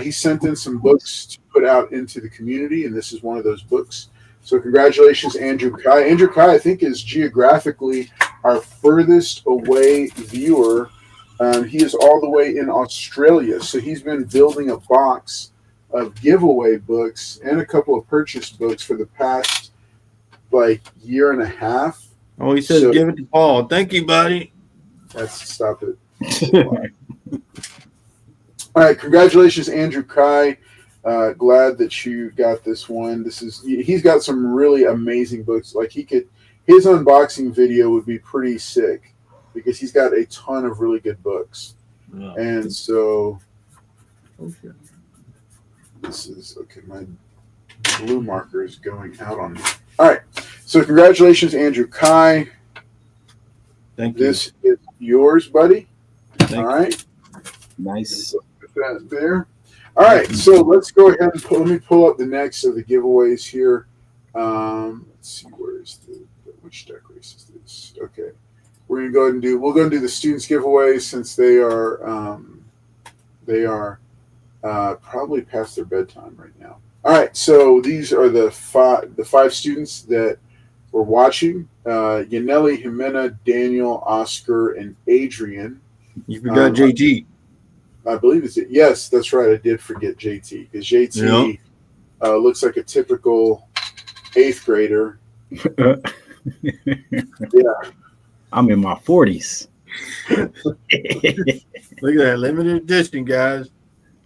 He sent in some books to put out into the community, and this is one of those books. So congratulations, Andrew Kai. Andrew Kai, I think, is geographically our furthest away viewer. He is all the way in Australia, so he's been building a box of giveaway books and a couple of purchase books for the past year and a half. Oh, he says give it to Paul. Thank you, buddy. Stop it. All right, congratulations, Andrew Kai. Glad that you got this one. He's got some really amazing books. His unboxing video would be pretty sick because he's got a ton of really good books. Yeah. And so this is okay. My blue marker is going out on me. All right. So congratulations, Andrew Kai. Thank you. This is yours, buddy. All right. Nice. Put that there. All right. So let's go ahead and let me pull up the next of the giveaways here. Let's see, which deck race is this? Okay. We're gonna go ahead and we'll go and do the students giveaway since they are probably past their bedtime right now. All right, so these are the five students that were watching: Yaneli, Jimena, Daniel, Oscar, and Adrian. You forgot JT. I believe it's it. Yes, that's right. I did forget JT because JT looks like a typical 8th grader. Yeah. I'm in my 40s. Look at that limited edition, guys.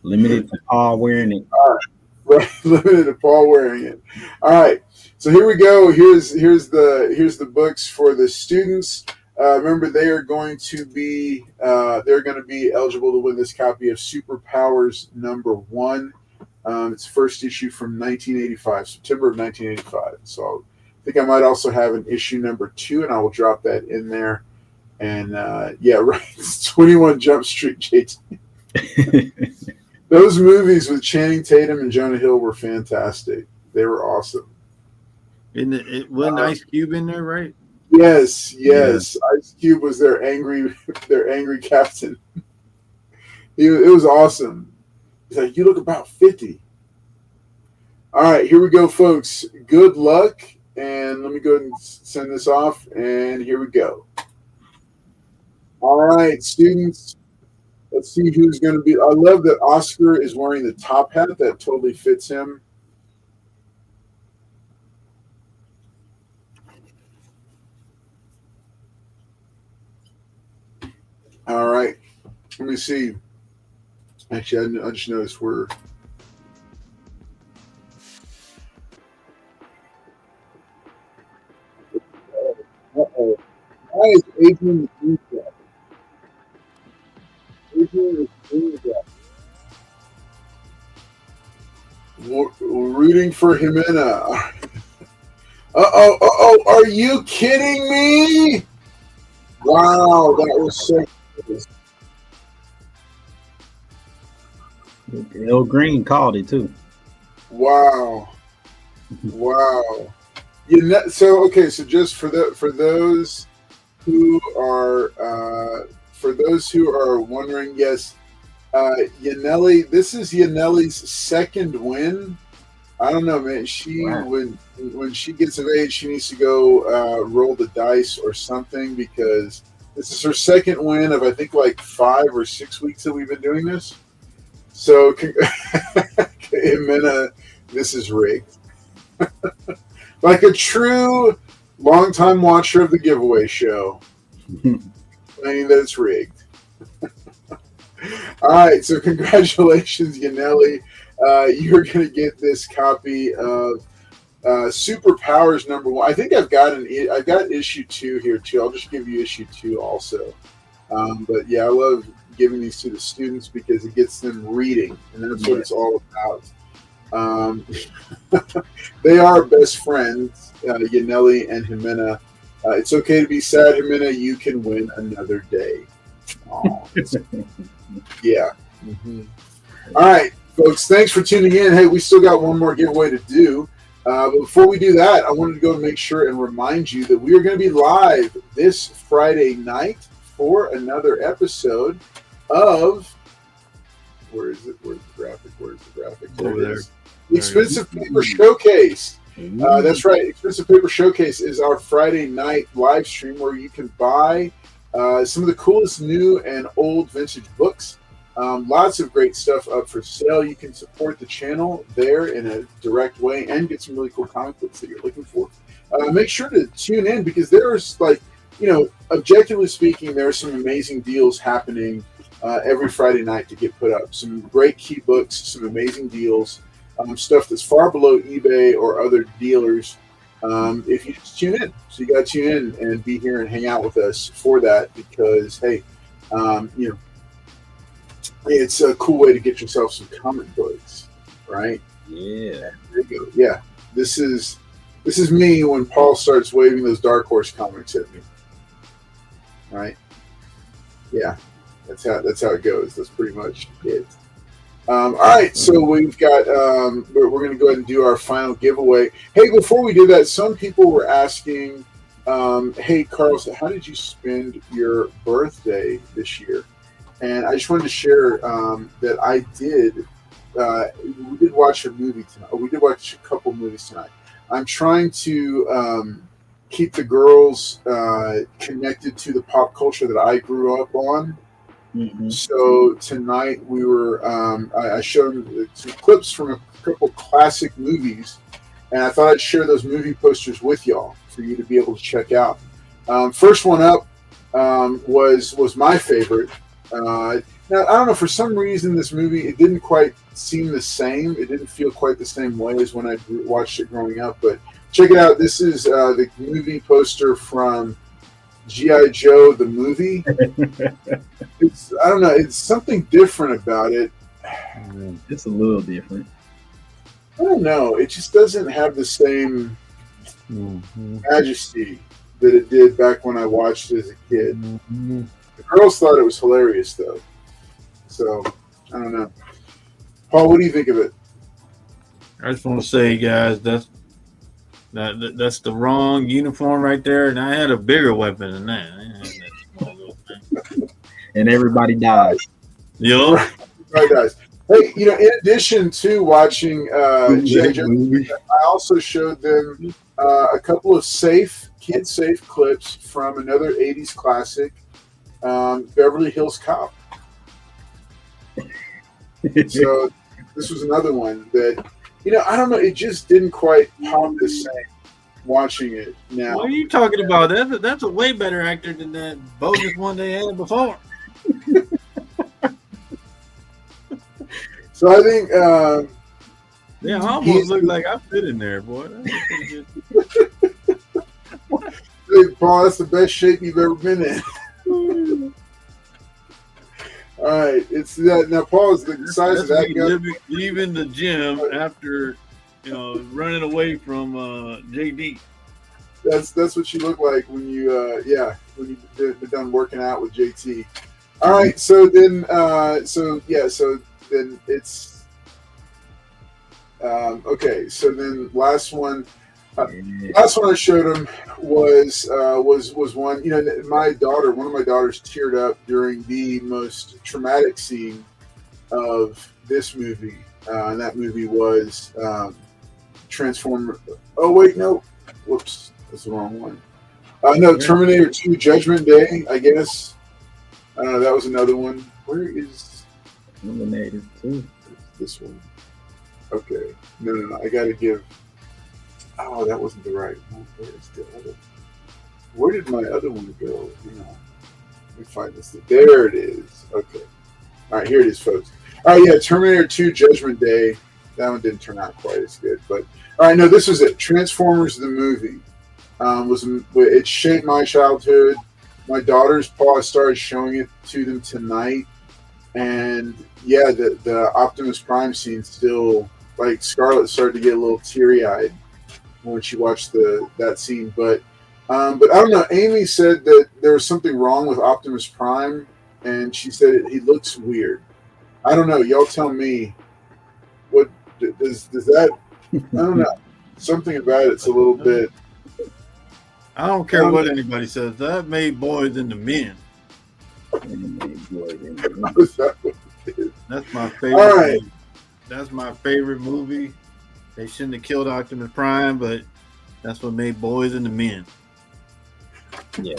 Limited to Paul wearing it. All right. Right. Limited to Paul wearing it. All right. So here we go. Here's the books for the students. Remember, they are going to be eligible to win this copy of Superpowers #1. It's first issue from 1985, September of 1985. So I think I might also have an issue #2, and I will drop that in there. And yeah, right. 21 Jump Street, JT. Those movies with Channing Tatum and Jonah Hill were fantastic. They were awesome. Isn't it wasn't Ice Cube in there, right? Yes. Ice Cube was their angry captain. It was awesome. He's like, you look about 50. All right, here we go, folks. Good luck. And let me go ahead and send this off. And here we go. All right, students. Let's see who's going to be. I love that Oscar is wearing the top hat. That totally fits him. All right. Let me see. Actually, I just noticed we're. Uh-oh. Why is Adrian doing that? Adrian is doing that. We're rooting for Jimena. Uh-oh. Are you kidding me? Wow, that was so good. El Green called it too. Wow. So just for those who are wondering, yes, Yaneli, this is Yaneli's second win. I don't know, man. When she gets of age, she needs to go roll the dice or something, because this is her second win of, I think, like 5 or 6 weeks that we've been doing this. So, Jimena, this is rigged. Like a true longtime watcher of the giveaway show, saying that it's rigged. All right, so congratulations, Yaneli. You're going to get this copy of Superpowers #1. I think I've got issue 2 here too. I'll just give you issue 2 also. But yeah, I love giving these to the students because it gets them reading, and that's what it's all about. They are best friends, Yaneli and Jimena. It's okay to be sad, Jimena. You can win another day. Yeah. Mm-hmm. All right, folks. Thanks for tuning in. Hey, we still got one more giveaway to do. But before we do that, I wanted to go and make sure and remind you that we are going to be live this Friday night for another episode of. Where is it? Where's the graphic? There it is. Expensive Paper Showcase. That's right. Expensive Paper Showcase is our Friday night live stream where you can buy some of the coolest new and old vintage books. Lots of great stuff up for sale. You can support the channel there in a direct way and get some really cool comic books that you're looking for. Make sure to tune in, because there's, objectively speaking, there are some amazing deals happening every Friday night to get put up. Some great key books, some amazing deals, stuff that's far below eBay or other dealers. If you just tune in, so you got to tune in and be here and hang out with us for that, because hey, it's a cool way to get yourself some comic books, right? Yeah. There you go. Yeah, this is me when Paul starts waving those Dark Horse comics at me, right? Yeah, that's how it goes. That's pretty much it. All right, so we've got we're going to go ahead and do our final giveaway. Hey, before we do that, some people were asking, hey, Carlos, how did you spend your birthday this year? And I just wanted to share that I did. We did watch a movie tonight. We did watch a couple movies tonight. I'm trying to keep the girls connected to the pop culture that I grew up on. Mm-hmm. So tonight we were. I showed them some clips from a couple classic movies, and I thought I'd share those movie posters with y'all for you to be able to check out. First one up was my favorite. Now, I don't know, for some reason this movie, it didn't quite seem the same. It didn't feel quite the same way as when I watched it growing up. But check it out. This is the movie poster from G.I. Joe, the movie. I don't know. It's something different about it. It's a little different. I don't know. It just doesn't have the same majesty that it did back when I watched it as a kid. Mm-hmm. The girls thought it was hilarious, though. So, I don't know. Paul, what do you think of it? I just want to say, guys, that's the wrong uniform right there, and I had a bigger weapon than that. I had that small little thing. And everybody dies. Yo, Right, guys. Hey, in addition to watching G.I. Joe, I also showed them a couple of kid-safe clips from another 80s classic, Beverly Hills Cop. So this was another one that, I don't know, it just didn't quite pop the same watching it now. what are you talking about? That's a way better actor than that bogus one they had before. So I think, Yeah, I almost look like I fit in there, boy. hey, Paul, that's the best shape you've ever been in. All right, it's that now. Paul is the size of that guy. Leaving the gym after, running away from JD. That's what you look like when you when you've been done working out with JT. All right, so then it's okay. So then last one I showed him was one. One of my daughters teared up during the most traumatic scene of this movie, and that movie was Transformer. Oh wait, no, whoops, that's the wrong one. No, Terminator 2: Judgment Day. I guess. That was another one. Where is Terminator 2? this one? Okay, no. I gotta give. Oh, that wasn't the right one. Where did my other one go? Let me find this. There it is. Okay. All right, here it is, folks. All right, yeah, Terminator 2: Judgment Day. That one didn't turn out quite as good, but all right, no, this was it. Transformers the movie it shaped my childhood. My daughters, Paul, I started showing it to them tonight, and yeah, the Optimus Prime scene still, like, Scarlett started to get a little teary-eyed when she watched that scene. But I don't know. Amy said that there was something wrong with Optimus Prime, and she said he looks weird. I don't know. Y'all tell me. What does that? I don't know. Something about it's a little bit. I don't care what anybody says. That made boys into men. That's my favorite. All right. Movie. That's my favorite movie. They shouldn't have killed Optimus Prime, but that's what made boys into men. Yeah.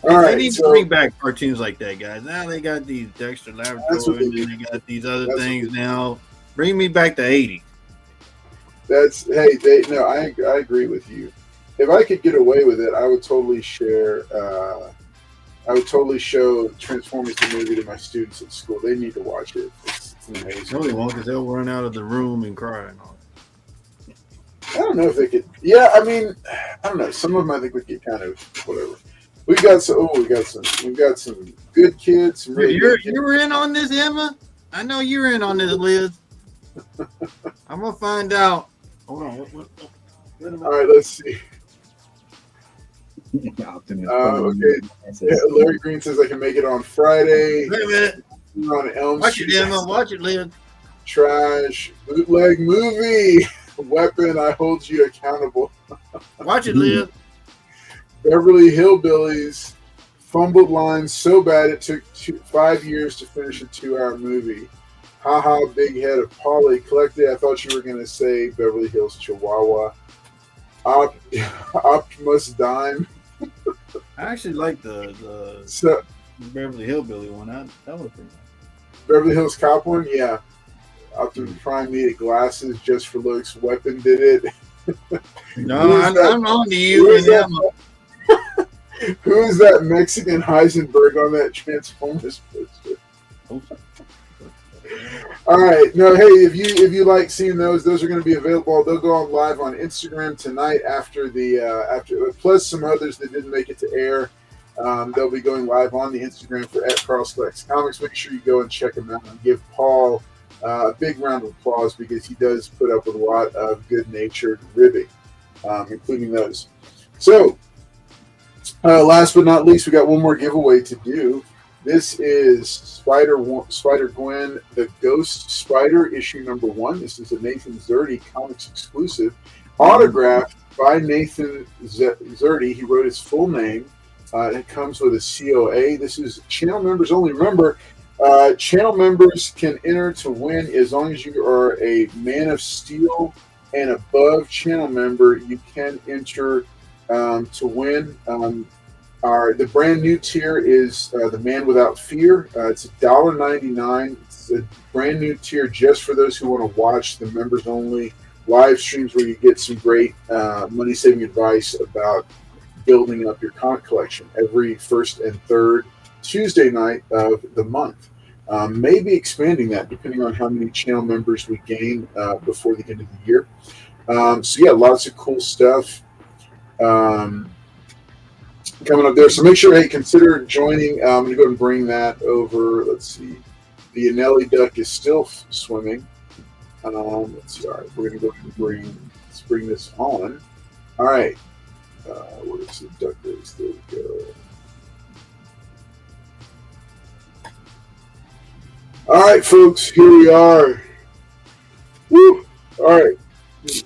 All right. They need to bring back cartoons like that, guys. Now they got these Dexter Laboratory, and they got these other things now. Bring me back to 80. I agree with you. If I could get away with it, I would totally share. I would totally show Transformers the movie to my students at school. They need to watch it. It's amazing. No, they won't, because they'll run out of the room and cry and all that. I don't know if they could. Yeah, I mean, I don't know. Some of them I think would get kind of whatever. We've got some good kids. Some really You were in on this, Emma? I know you're in on this, Liz. I'm gonna find out. Hold on. All right, let's see. Okay. Yeah, Larry Green says I can make it on Friday. Wait a minute. On Elm Watch Street. it, Emma. Watch it, Liz. Trash bootleg movie. Weapon. I hold you accountable. Watch it, Liz. Beverly Hillbillies. Fumbled lines so bad it took 5 years to finish a 2-hour movie. Haha, big head of Polly collected. I thought you were going to say Beverly Hills Chihuahua. Optimus Dime. I actually like the Beverly Hillbilly one. That was pretty nice. Beverly Hills Cop one, yeah. Optimus Prime needed glasses just for looks. Weapon did it. No, I'm on to you and Emma. Who is that Mexican Heisenberg on that Transformers poster? All right. No, hey, if you like seeing those are going to be available. They'll go on live on Instagram tonight after plus some others that didn't make it to air. They'll be going live on the Instagram for @Carl Collects Comics. Make sure you go and check them out and give Paul a big round of applause because he does put up with a lot of good-natured ribbing, including those. So Last but not least, we got one more giveaway to do. This is Spider Gwen, the Ghost Spider, issue number 1. This is a Nathan Zerdy Comics exclusive, autographed by Nathan Zerdy. He wrote his full name. It comes with a COA. This is channel members only. Remember, channel members can enter to win as long as you are a Man of Steel and above channel member. You can enter to win. The brand new tier is the Man Without Fear. It's $1.99. It's a brand new tier just for those who want to watch the members only live streams where you get some great money saving advice about building up your comic collection every first and third Tuesday night of the month. Maybe expanding that depending on how many channel members we gain before the end of the year. So yeah, lots of cool stuff coming up there. So make sure, hey, consider joining. I'm going to go and bring that over. Let's see. The Anelli duck is still swimming. Let's see. All right, we're going to go ahead and bring this on. All right. Where's the duck race? There we go. All right, folks, here we are. Woo! All right.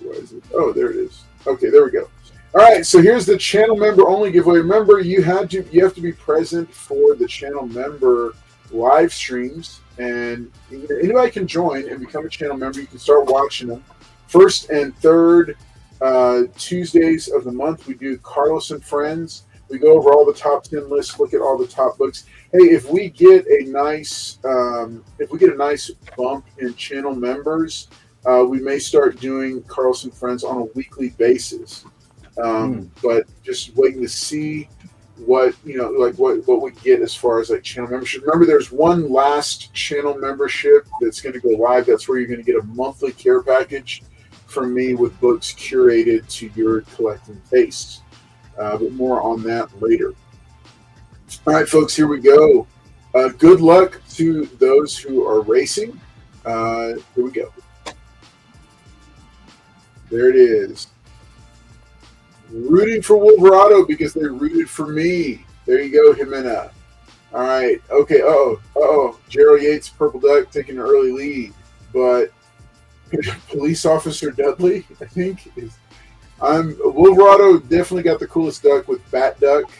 Where is it? Oh, there it is. Okay, there we go. All right, so here's the channel member only giveaway. Remember, you have to be present for the channel member live streams, and anybody can join and become a channel member. You can start watching them. First and third Tuesdays of the month, we do Carlos and Friends. We go over all the top 10 lists, look at all the top books. Hey, if we get a nice bump in channel members, we may start doing Carlos and Friends on a weekly basis. But just waiting to see what we get as far as like channel membership. Remember, there's one last channel membership that's going to go live. That's where you're going to get a monthly care package from me with books curated to your collecting tastes. But more on that later. All right, folks, here we go. Good luck to those who are racing. Here we go. There it is. Rooting for Wolverado because they rooted for me. There you go, Jimena. All right. Okay. Gerald Yates, Purple Duck, taking an early lead. But Police Officer Dudley, I think, Wolverado definitely got the coolest duck with Bat Duck.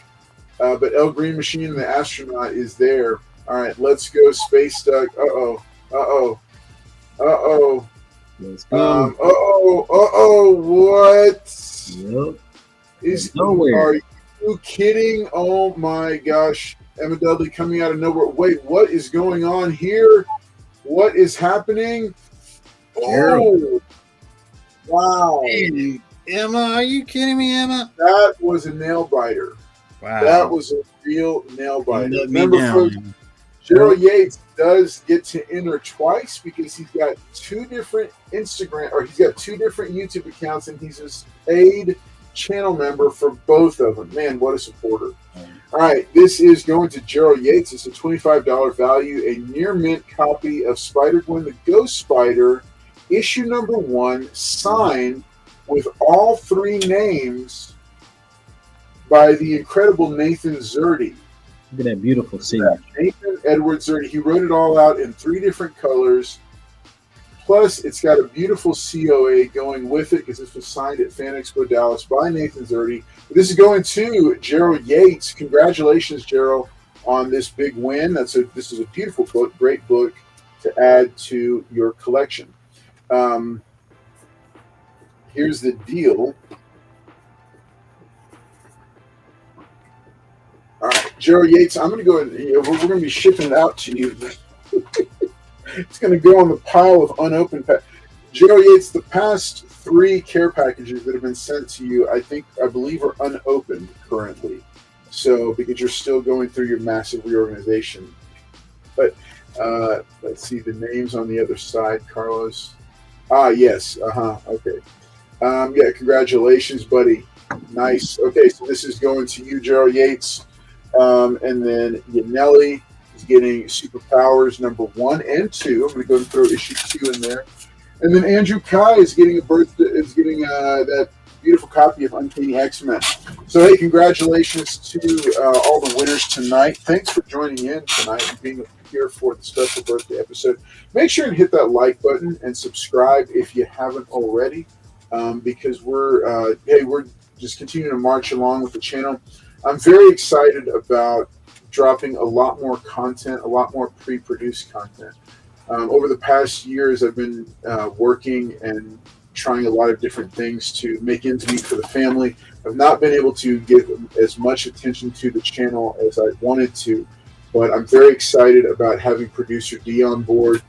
But El Green Machine and the Astronaut is there. All right. Let's go, Space Duck. Let's go. What? Yep. Are you kidding? Oh my gosh. Emma Dudley coming out of nowhere. Wait, what is going on here? What is happening? Oh, wow. Hey, Emma, are you kidding me, Emma? That was a nail biter. Wow. That was a real nail biter. Remember, folks, Gerald Yates does get to enter twice because he's got two different YouTube accounts, and he's a paid channel member for both of them. Man, what a supporter. All right, this is going to Gerald Yates. It's a $25 value, a near mint copy of Spider-Gwen, the Ghost Spider, issue number 1, signed with all 3 names by the incredible Nathan Zerdy. Look at that beautiful scene. Nathan Edward Zerdy. He wrote it all out in 3 different colors. Plus, it's got a beautiful COA going with it because this was signed at Fan Expo Dallas by Nathan Zerdy. This is going to Gerald Yates. Congratulations, Gerald, on this big win. This is a beautiful book, great book to add to your collection. Here's the deal. All right, Gerald Yates, I'm going to go ahead. We're going to be shipping it out to you. It's going to go on the pile of unopened Gerald Yates, the past 3 care packages that have been sent to you, I believe are unopened currently. So, because you're still going through your massive reorganization. But let's see the names on the other side, Carlos. Yes. Okay. Yeah, congratulations, buddy. Nice. Okay, so this is going to you, Gerald Yates. And then Yanelli is getting Superpowers number 1 and 2. I'm going to go and throw issue 2 in there. And then Andrew Kai is getting that beautiful copy of Uncanny X-Men. So, hey, congratulations to all the winners tonight. Thanks for joining in tonight and being here for the special birthday episode. Make sure and hit that like button and subscribe if you haven't already, because we're just continuing to march along with the channel. I'm very excited about dropping a lot more content, a lot more pre-produced content. Over the past years, I've been working and trying a lot of different things to make ends meet for the family. I've not been able to give as much attention to the channel as I wanted to, but I'm very excited about having producer D on board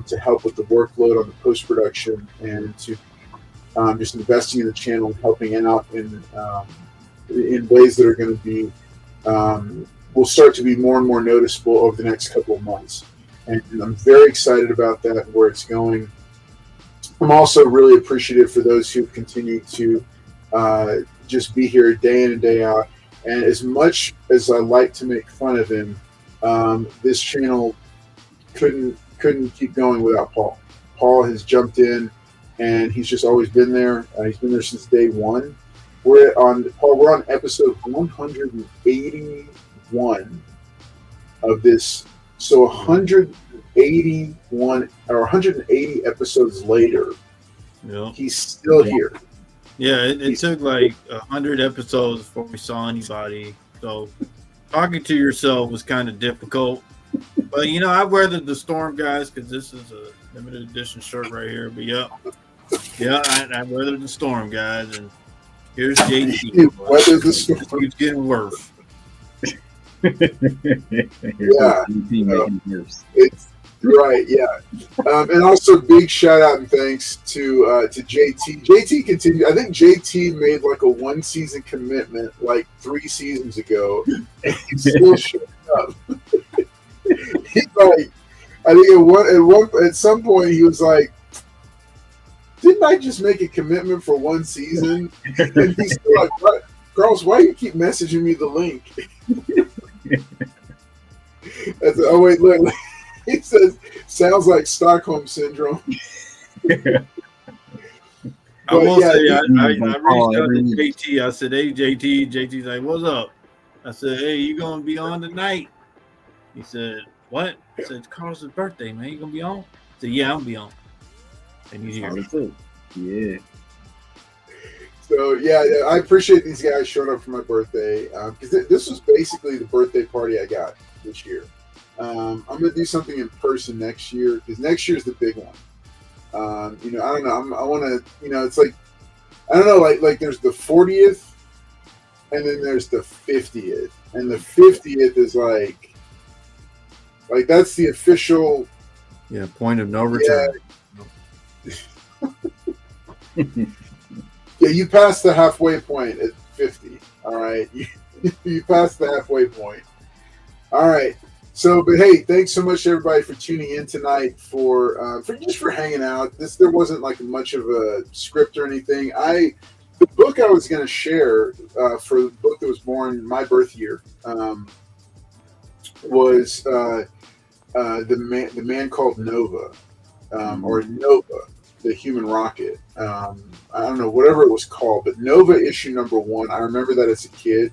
to help with the workload on the post-production and to just investing in the channel and helping out in ways that are going to be will start to be more and more noticeable over the next couple of months. And I'm very excited about that and where it's going. I'm also really appreciative for those who continue to just be here day in and day out. And as much as I like to make fun of him, this channel couldn't keep going without Paul. Paul has jumped in, and he's just always been there. He's been there since day one. We're on episode 181 of this. So 181 or 180 episodes later, he's still here. Yeah, it took like 100 episodes before we saw anybody. So talking to yourself was kind of difficult. But, I weathered the storm, guys, because this is a limited edition shirt right here. But, I weathered the storm, guys. And here's JT. Weathered the storm. It's getting worse. It's right, yeah. And also big shout out and thanks to JT. JT continued. I think JT made like a 1-season commitment like 3 seasons ago, and he's still showing up. He's like, I think at some point he was like, "Didn't I just make a commitment for 1 season?" And he's still like, "What, Carlos? Why do you keep messaging me the link?" Oh wait, look. He says, "Sounds like Stockholm syndrome." I will say, I reached out to JT. I said, "Hey, JT." JT's like, "What's up?" I said, "Hey, you gonna be on tonight?" He said, "What?" I said, "It's Carlos's birthday, man. You gonna be on?" I said, "Yeah, I'm gonna be on." And he's here. Yeah. So yeah, I appreciate these guys showing up for my birthday, because this was basically the birthday party I got this year. I'm gonna do something in person next year, because next year's the big one. I don't know. I want to. It's like, I don't know. Like there's the 40th, and then there's the 50th, and the 50th is like that's the official. Yeah, point of no return. Yeah, you passed the halfway point at 50. All right, you passed the halfway point. All right. So, but hey, thanks so much everybody for tuning in tonight, for hanging out. There wasn't like much of a script or anything. The book I was going to share for the book that was born my birth year was the man called Nova, or Nova, the human rocket. I don't know, whatever it was called, but Nova issue number 1. I remember that as a kid,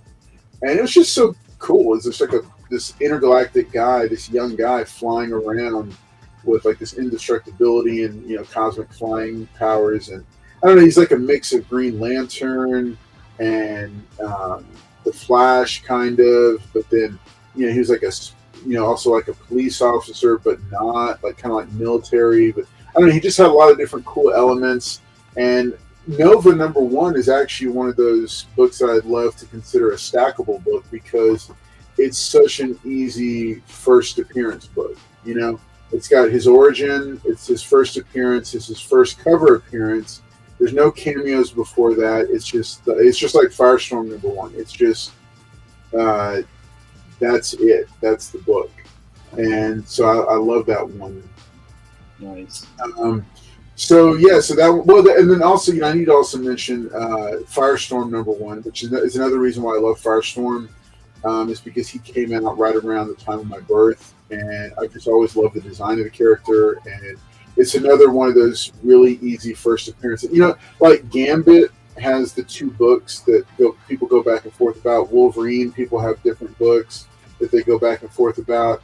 and it was just so cool. It's just like this intergalactic guy, this young guy flying around with like this indestructibility and cosmic flying powers, and I don't know. He's like a mix of Green Lantern and the Flash, kind of, but then he was like also like a police officer, but not like kind of like military, but. I don't know, he just had a lot of different cool elements. And Nova number 1 is actually one of those books that I'd love to consider a stackable book, because it's such an easy first appearance book. It's got his origin, it's his first appearance, it's his first cover appearance. There's no cameos before that. It's just like Firestorm number 1. It's just that's it. That's the book. And so I love that one. Nice. So that and then also I need to also mention Firestorm number 1, which is another reason why I love Firestorm, is because he came out right around the time of my birth, and I just always loved the design of the character, and it's another one of those really easy first appearances. Like Gambit has the two books that people go back and forth about. Wolverine, people have different books that they go back and forth about.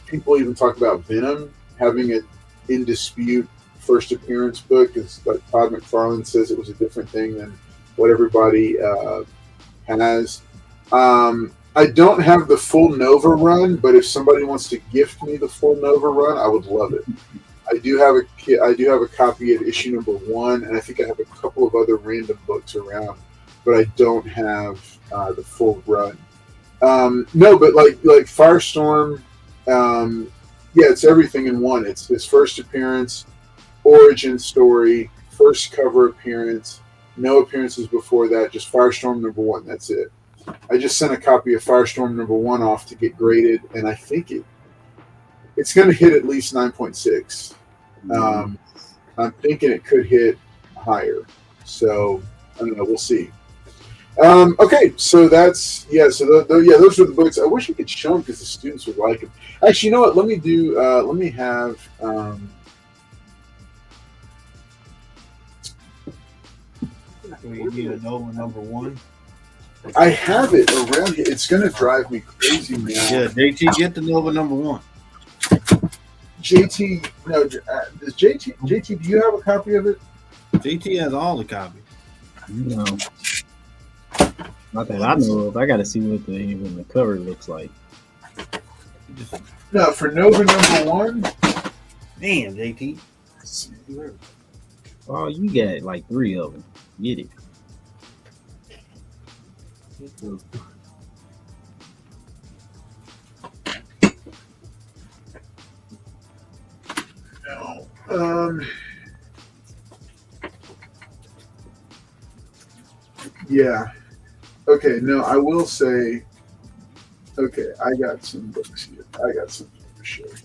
People even talk about Venom having an in dispute first appearance book. It's like Todd McFarlane says it was a different thing than what everybody has. I don't have the full Nova run, but if somebody wants to gift me the full Nova run, I would love it. I do have a copy of issue number 1, and I think I have a couple of other random books around, but I don't have the full run. No, but like Firestorm, yeah, it's everything in one. It's his first appearance, origin story, first cover appearance, no appearances before that, just Firestorm number 1. That's it. I just sent a copy of Firestorm number 1 off to get graded, and I think it's going to hit at least 9.6. I'm thinking it could hit higher. So, I don't know. We'll see. Okay, so that's, those are the books. I wish I could show them because the students would like them. Actually, you know what? Let me have, you need a Nova number 1? I have it around here. It's going to drive me crazy now. Yeah, JT, get the Nova number 1. JT, no, does JT, do you have a copy of it? JT has all the copies. No. Not that I know of. I got to see what even the cover looks like. No, for Nova number 1. Damn, JT. Oh, you got like 3 of them. Get it. Yeah. Okay, no, I will say, okay, I got some books here. I got something to show you.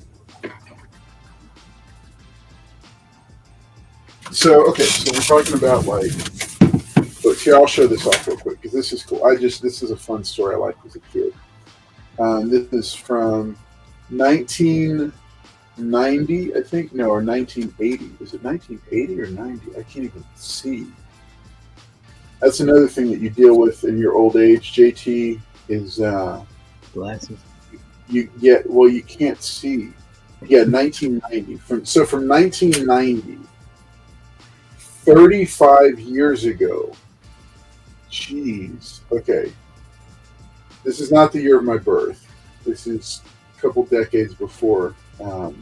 So, okay, so we're talking about like books. Here, I'll show this off real quick because this is cool. This is a fun story I liked as a kid. This is from 1990, I think, no, or 1980. Is it 1980 or 90? I can't even see. That's another thing that you deal with in your old age, JT, is Glasses. you can't see. Yeah, 1990. From 1990, 35 years ago. Jeez. Okay. This is not the year of my birth. This is a couple decades before. I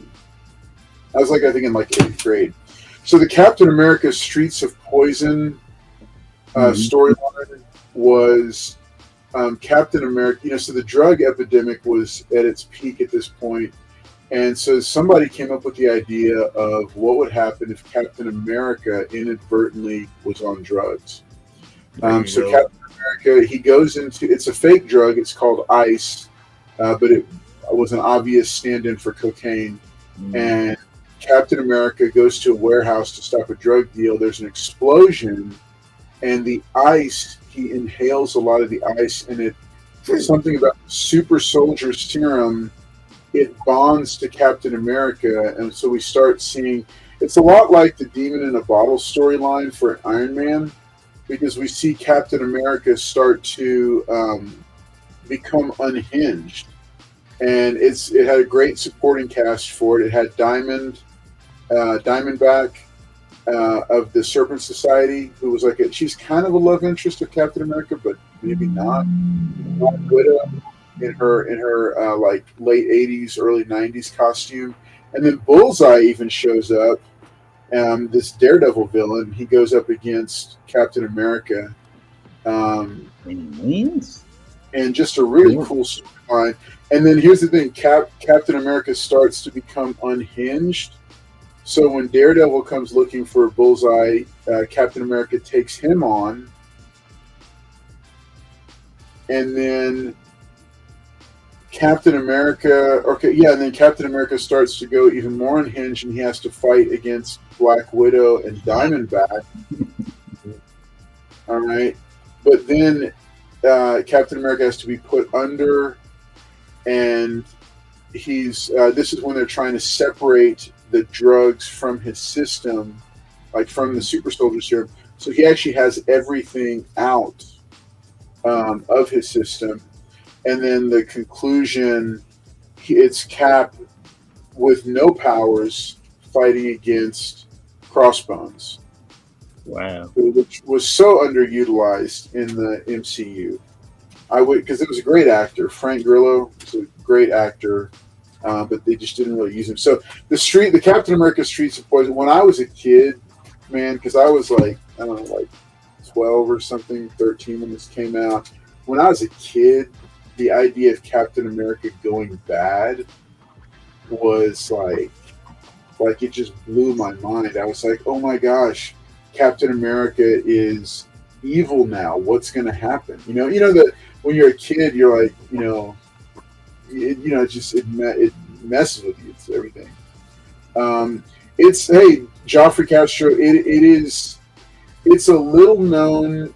was I think in 8th grade. So the Captain America Streets of Poison storyline was Captain America. So the drug epidemic was at its peak at this point, and so somebody came up with the idea of what would happen if Captain America inadvertently was on drugs. So Captain America, he goes into, it's a fake drug. It's called ice, but it was an obvious stand-in for cocaine. And Captain America goes to a warehouse to stop a drug deal. There's an explosion, and the ice, he inhales a lot of the ice, and it's something about the super soldier serum. It bonds to Captain America, and so we start seeing, it's a lot like the Demon in a Bottle storyline for Iron Man, because we see Captain America start to become unhinged. And it had a great supporting cast for it. It had Diamondback of the Serpent Society, who was she's kind of a love interest of Captain America, but maybe not. Black Widow in her late 80s, early 90s costume. And then Bullseye even shows up. This Daredevil villain, he goes up against Captain America. And he wins? And just a really cool storyline. And then here's the thing, Captain America starts to become unhinged. So when Daredevil comes looking for Bullseye, Captain America takes him on. And then Captain America starts to go even more unhinged, and he has to fight against Black Widow and Diamondback. All right. But then Captain America has to be put under, and this is when they're trying to separate the drugs from his system, from the super soldier serum. So he actually has everything out of his system. And then the conclusion, it's Cap with no powers fighting against Crossbones. Wow. Which was so underutilized in the MCU. I would, because it was a great actor. Frank Grillo was a great actor, but they just didn't really use him. So the Captain America Streets of Poison. When I was a kid, man, because I was like, I don't know, like 12 or something, 13 when this came out. When I was a kid, the idea of Captain America going bad was like it just blew my mind. I was like, oh my gosh, Captain America is evil now. What's going to happen? You know that when you're a kid, you're like, it messes with you. It's everything. Hey, Joffrey Castro. It's a little known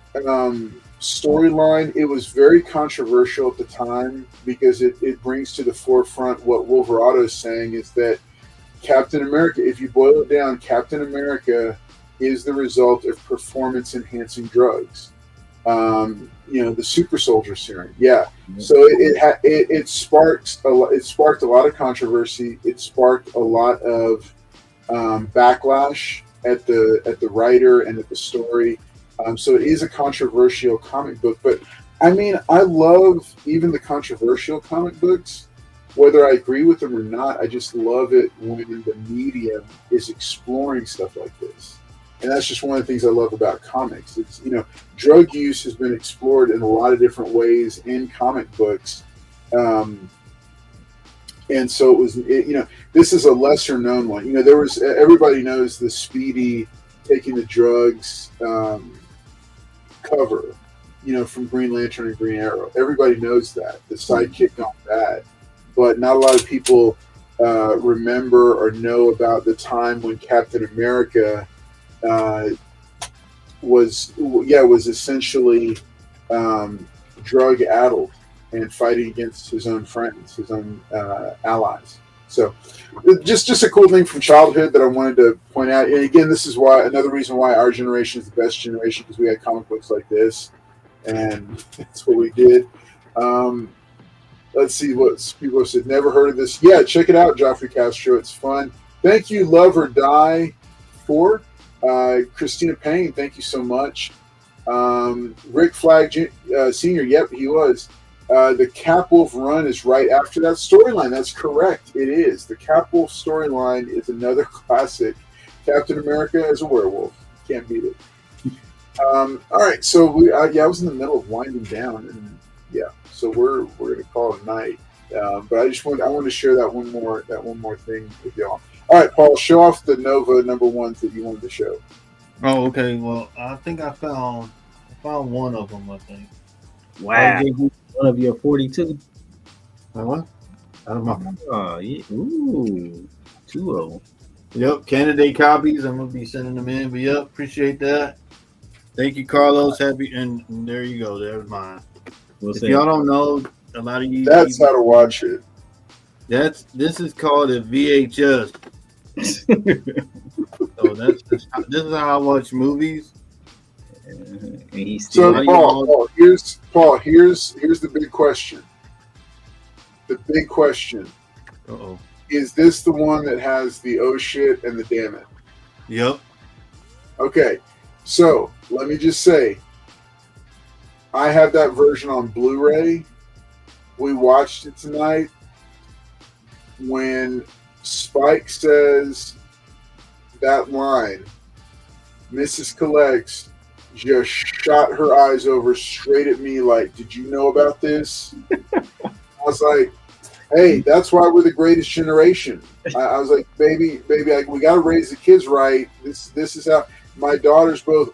storyline. It was very controversial at the time because it brings to the forefront what Wolverado is saying is that Captain America, if you boil it down, Captain America is the result of performance-enhancing drugs. The super soldier serum. Yeah. So it sparked a lot of controversy. It sparked a lot of backlash at the writer and at the story. So it is a controversial comic book, but I mean, I love even the controversial comic books, whether I agree with them or not. I just love it when the medium is exploring stuff like this. And that's just one of the things I love about comics. It's, drug use has been explored in a lot of different ways in comic books. And so this is a lesser known one. There was, everybody knows the Speedy taking the drugs cover, from Green Lantern and Green Arrow. Everybody knows that. The sidekick gone bad. But not a lot of people remember or know about the time when Captain America was essentially drug-addled and fighting against his own friends, his own allies. So just a cool thing from childhood that I wanted to point out. And again, this is another reason why our generation is the best generation, because we had comic books like this, and that's what we did. Let's see what people have said. Never heard of this. Yeah, check it out, Joffrey Castro. It's fun. Thank you, Love or Die, for Christina Payne. Thank you so much. Rick Flag Sr. Yep, he was. The Capwolf run is right after that storyline. That's correct. It is. The Capwolf storyline is another classic. Captain America as a werewolf. Can't beat it. All right. So I was in the middle of winding down, and yeah. So we're gonna call it a night. But I wanted to share that one more thing with y'all. All right, Paul, show off the Nova number ones that you wanted to show. Oh, okay. Well, I think I found one of them. I think. Wow. One of your 42. What? I don't know. Oh, yeah. Ooh, 2 of them. Yep, candidate copies. I'm gonna be sending them in. But yep, appreciate that. Thank you, Carlos. Happy, and there you go. There's mine. If y'all don't know, a lot of you. That's how to watch it. This is called a VHS. So this is how I watch movies. So Paul, here's the big question. The big question. Uh-oh. Is this the one that has the oh shit and the damn it? Yep. Okay. So let me just say, I have that version on Blu-ray. We watched it tonight. When Spike says that line, Mrs. Collects just shot her eyes over straight at me like, did you know about this? I was like, hey, that's why we're the greatest generation. I was like, baby, we got to raise the kids right. This is how my daughters both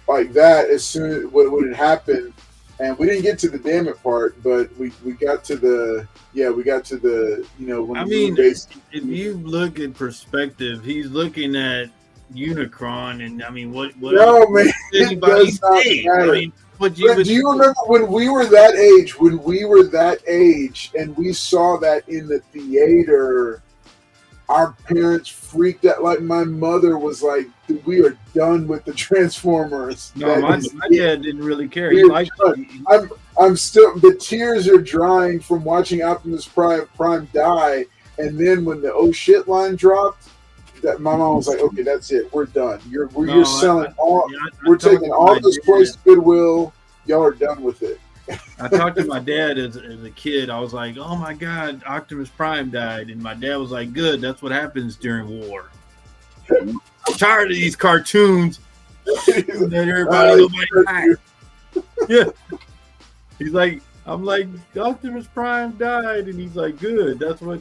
like that as soon as when it happened. And we didn't get to the damn it part, but we got to the when I mean, if you look at perspective, he's looking at Unicron, and I mean, what no man, it does not matter. I mean, do you remember when we were that age? When we were that age, and we saw that in the theater, our parents freaked out. Like my mother was like, "We are done with the Transformers." No, my dad didn't really care. He We're liked done. I'm still, the tears are drying from watching Optimus Prime die, and then when the oh shit line dropped, that my mom was like, "Okay, that's it. We're done. You're selling all. We're taking all those toys to Goodwill. Y'all are done with it." I talked to my dad as a kid. I was like, "Oh my God, Optimus Prime died," and my dad was like, "Good. That's what happens during war. I'm tired of these cartoons that nobody died." Yeah. He's like, I'm like, Optimus Prime died, and he's like, "Good. That's what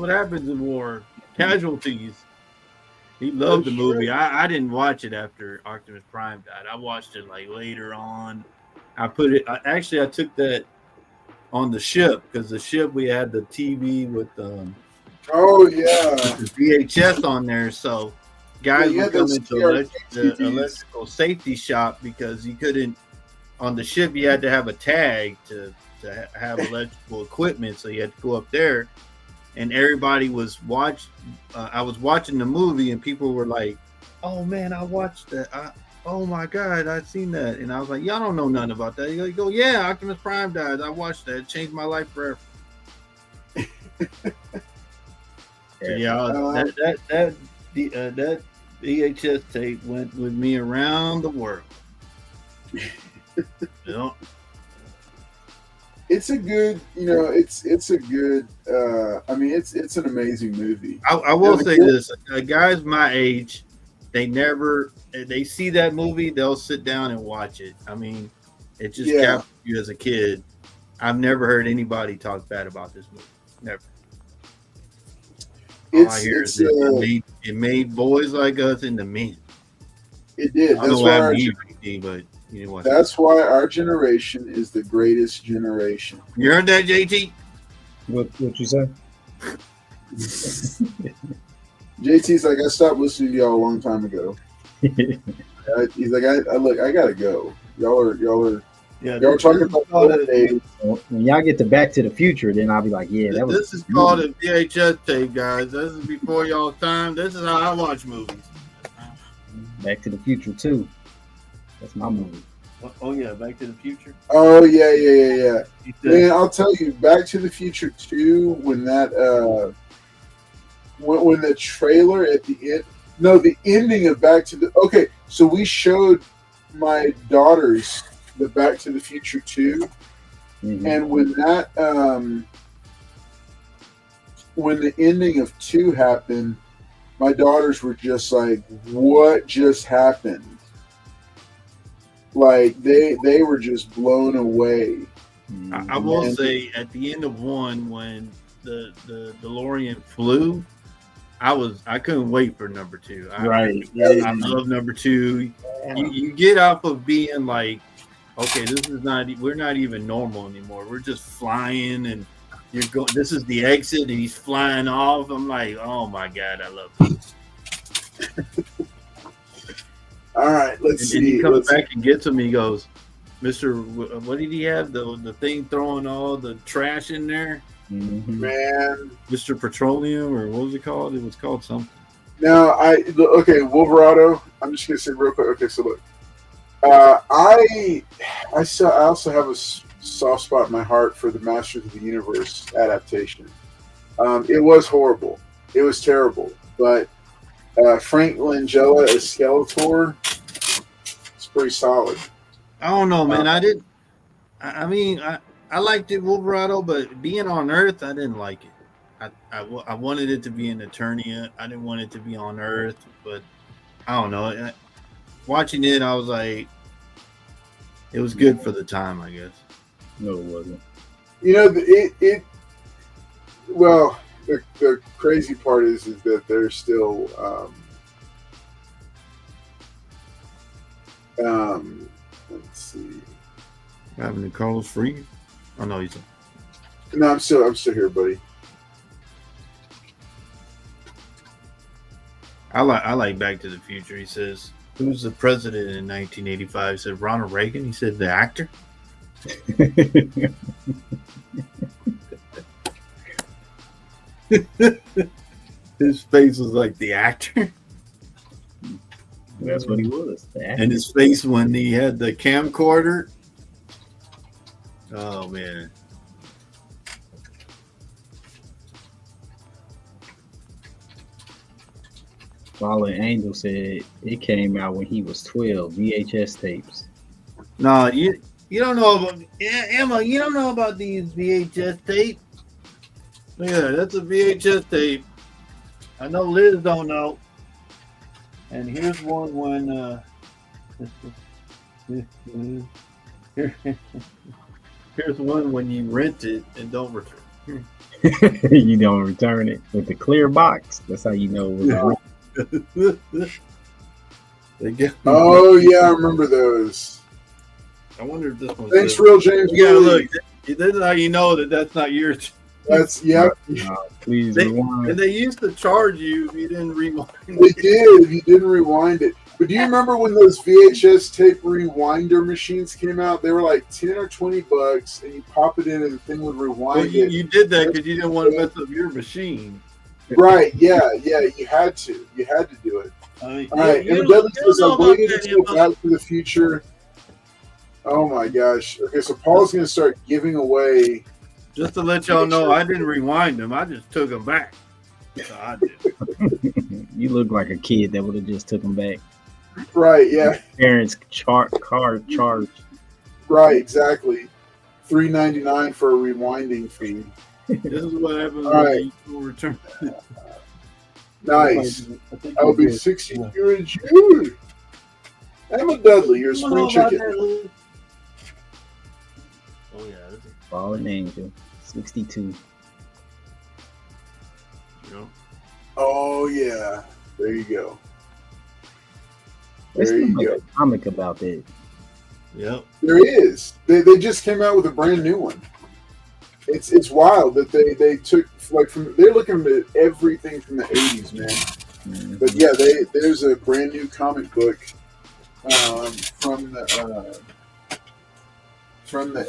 happens in war. Casualties." He loved the movie. I didn't watch it after Optimus Prime died. I watched it like later on. I took that on the ship, because the ship we had the TV with the VHS on there. So guys would come into the electrical safety shop, because you couldn't, on the ship you had to have a tag to have electrical equipment. So you had to go up there, and everybody was I was watching the movie, and people were like, "Oh man, I watched that. Oh my God, I've seen that." And I was like, "Y'all don't know nothing about that." You go, "Yeah, Optimus Prime died. I watched that. It changed my life forever." That VHS tape went with me around the world. It's a good, it's a good. I mean, it's an amazing movie. I will say this: guys my age, they see that movie, they'll sit down and watch it. I mean, it just captures you as a kid. I've never heard anybody talk bad about this movie. Never. All I hear is it made boys like us into men. It did. That's why our generation is the greatest generation. You heard that, JT? What you say? JT's like, I stopped listening to y'all a long time ago. He's like, I gotta go. Y'all are talking about old days. When y'all get to Back to the Future, then I'll be like, yeah, this is called a VHS tape, guys. This is before y'all's time. This is how I watch movies. Back to the Future 2. That's my movie. Oh yeah, Back to the Future. Oh yeah. Man, I'll tell you, Back to the Future 2, when that when the trailer at the end, the ending of Back to the, okay, so we showed my daughters the Back to the Future 2, and when that when the ending of 2 happened, my daughters were just like, what just happened? Like they were just blown away. I will say, at the end of 1, when the DeLorean flew, I couldn't wait for number 2. I love number 2. You get off of being like, okay, we're not even normal anymore. We're just flying, and this is the exit, and he's flying off. I'm like, oh my God, I love this. All right, let's see. And he comes back and gets him. He goes, "Mr. What did he have? The thing throwing all the trash in there? Man, Mr. Petroleum, or what was it called? It was called something." No, Wolverado. I'm just gonna say real quick. Okay, so look, I also have a soft spot in my heart for the Masters of the Universe adaptation. It was horrible. It was terrible, but Frank Langella as Skeletor, it's pretty solid. I don't know, man. I liked it, Wolverado, but being on Earth, I didn't like it. I wanted it to be in Eternia. I didn't want it to be on Earth, but I don't know. Watching it, I was like, it was good for the time, I guess. No, it wasn't. Well, the crazy part is that they're still let's see. Having the calls free? Oh no, he's no, I'm still here, buddy. I like Back to the Future. He says, "Who's the president in 1985?" He said, "Ronald Reagan." He said, "The actor." His face was like the actor. That's what he was. And his face when he had the camcorder. Oh man. Fallen Angel said it came out when he was 12. VHS tapes. No, you don't know about Emma. You don't know about these VHS tapes. Look at that. That's a VHS tape. I know Liz don't know. And here's one when here's one when you rent it and don't return. You don't return it with the clear box. That's how you know it was. Oh yeah, I remember those. I wonder if this one. Thanks, Real James. Yeah, look. This is how you know that that's not yours. That's yeah. Please rewind. And they used to charge you if you didn't rewind. They did if you didn't rewind it. But do you remember when those VHS tape rewinder machines came out? They were like $10 or $20, and you pop it in, and the thing would rewind Well, it. you did that because you didn't want to mess up your machine. Right? Yeah. You had to. You had to do it. All right. And Dudley says, "I waited until Back to the Future." Oh my gosh. Okay, so Paul's going to start giving away. Just to let y'all know, I didn't rewind them. I just took them back. So I did. You look like a kid that would have just took them back. Right? Yeah. Parents card charge. Right. Exactly. $3.99 for a rewinding fee. This is what happens All when right. you return. Nice. I'll be 62 in June. Emma Dudley, your spring chicken. Oh yeah. Fallen Angel, 62. You know. Oh yeah. There you go. There's There you still go. a comic about that. Yep. There is. They just came out with a brand new one. It's wild that they took like from they're looking at everything from the 80s, man. Mm-hmm. But yeah, there's a brand new comic book from the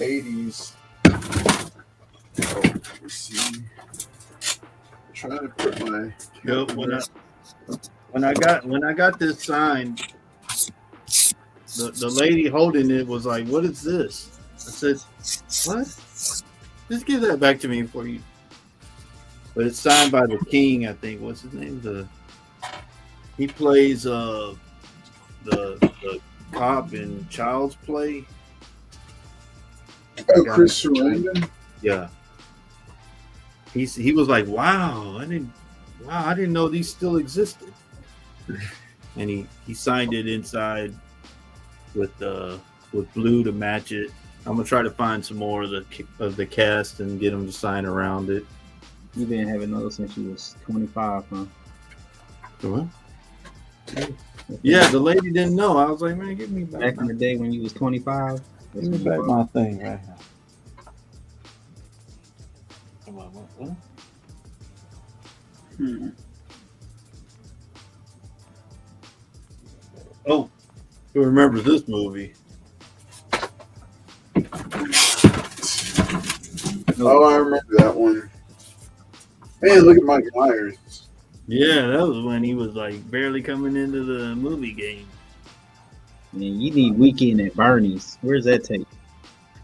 80s. Oh, let's see. I'm trying to put my Yep. When I got this sign, the lady holding it was like, "What is this?" I said, "What? Just give that back to me for you." But it's signed by the King, I think. What's his name? He plays the cop in Child's Play. Oh, Chris Sarandon. Yeah. He was like, "Wow, I didn't know these still existed." And he signed it inside with blue to match it. I'm gonna try to find some more of the cast and get them to sign around it. You've been having those since you was 25, huh? What? Yeah, the lady didn't know. I was like, "Man, give me Back in the day when you was 25. Give me back my thing right here." Come on, what? Oh, who remembers this movie? Oh, I remember that one. Man, look at Mike Myers. Yeah, that was when he was like barely coming into the movie game. Man, you need Weekend at Bernie's. Where's that tape?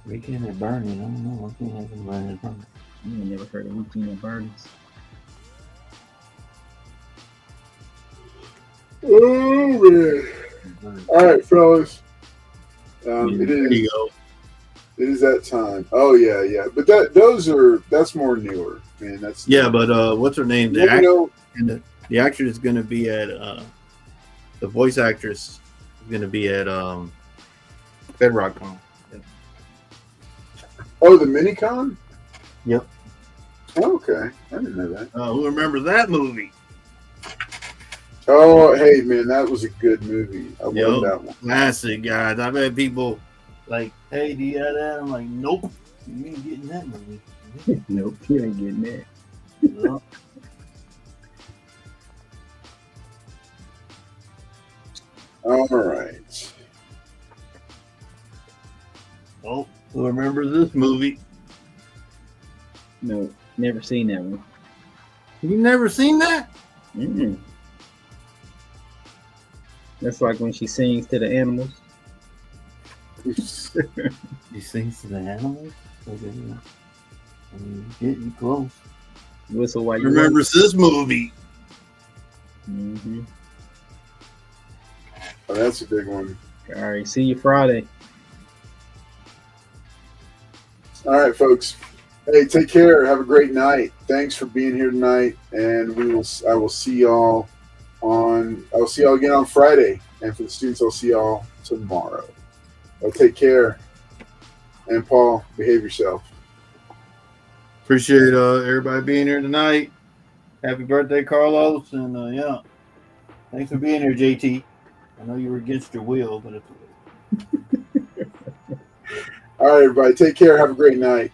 Weekend at Bernie. I don't know. I think I can learn it from. I ain't never heard of Weekend at Bernie's. Oh man! All right, fellas. It There you go. is that time. Oh yeah. But that's more newer, man. That's But what's her name? The actress is gonna be at the voice actress is gonna be at Bedrock Con. Yep. Oh, the Minicon. Yep. Oh, okay, I didn't know that. Who remembers that movie? Oh, hey man, that was a good movie. I love that one. Classic, guys. I've had people like, "Hey, do you have that?" I'm like, "Nope, you ain't getting that movie." Nope, you ain't getting that. No. All right. Oh, who remembers this movie? No, never seen that one. You never seen that? Mm. That's like when she sings to the animals. He sings to the animals. Getting close. Whistle while you Remembers this movie. Mm-hmm. Oh, that's a big one. All right, see you Friday. All right, folks. Hey, take care. Have a great night. Thanks for being here tonight, and I will see y'all again on Friday. And for the students, I'll see y'all tomorrow. Well, take care. And Paul, behave yourself. Appreciate everybody being here tonight. Happy birthday, Carlos, and yeah, thanks for being here, JT. I know you were against your will, but it's All right, everybody. Take care. Have a great night.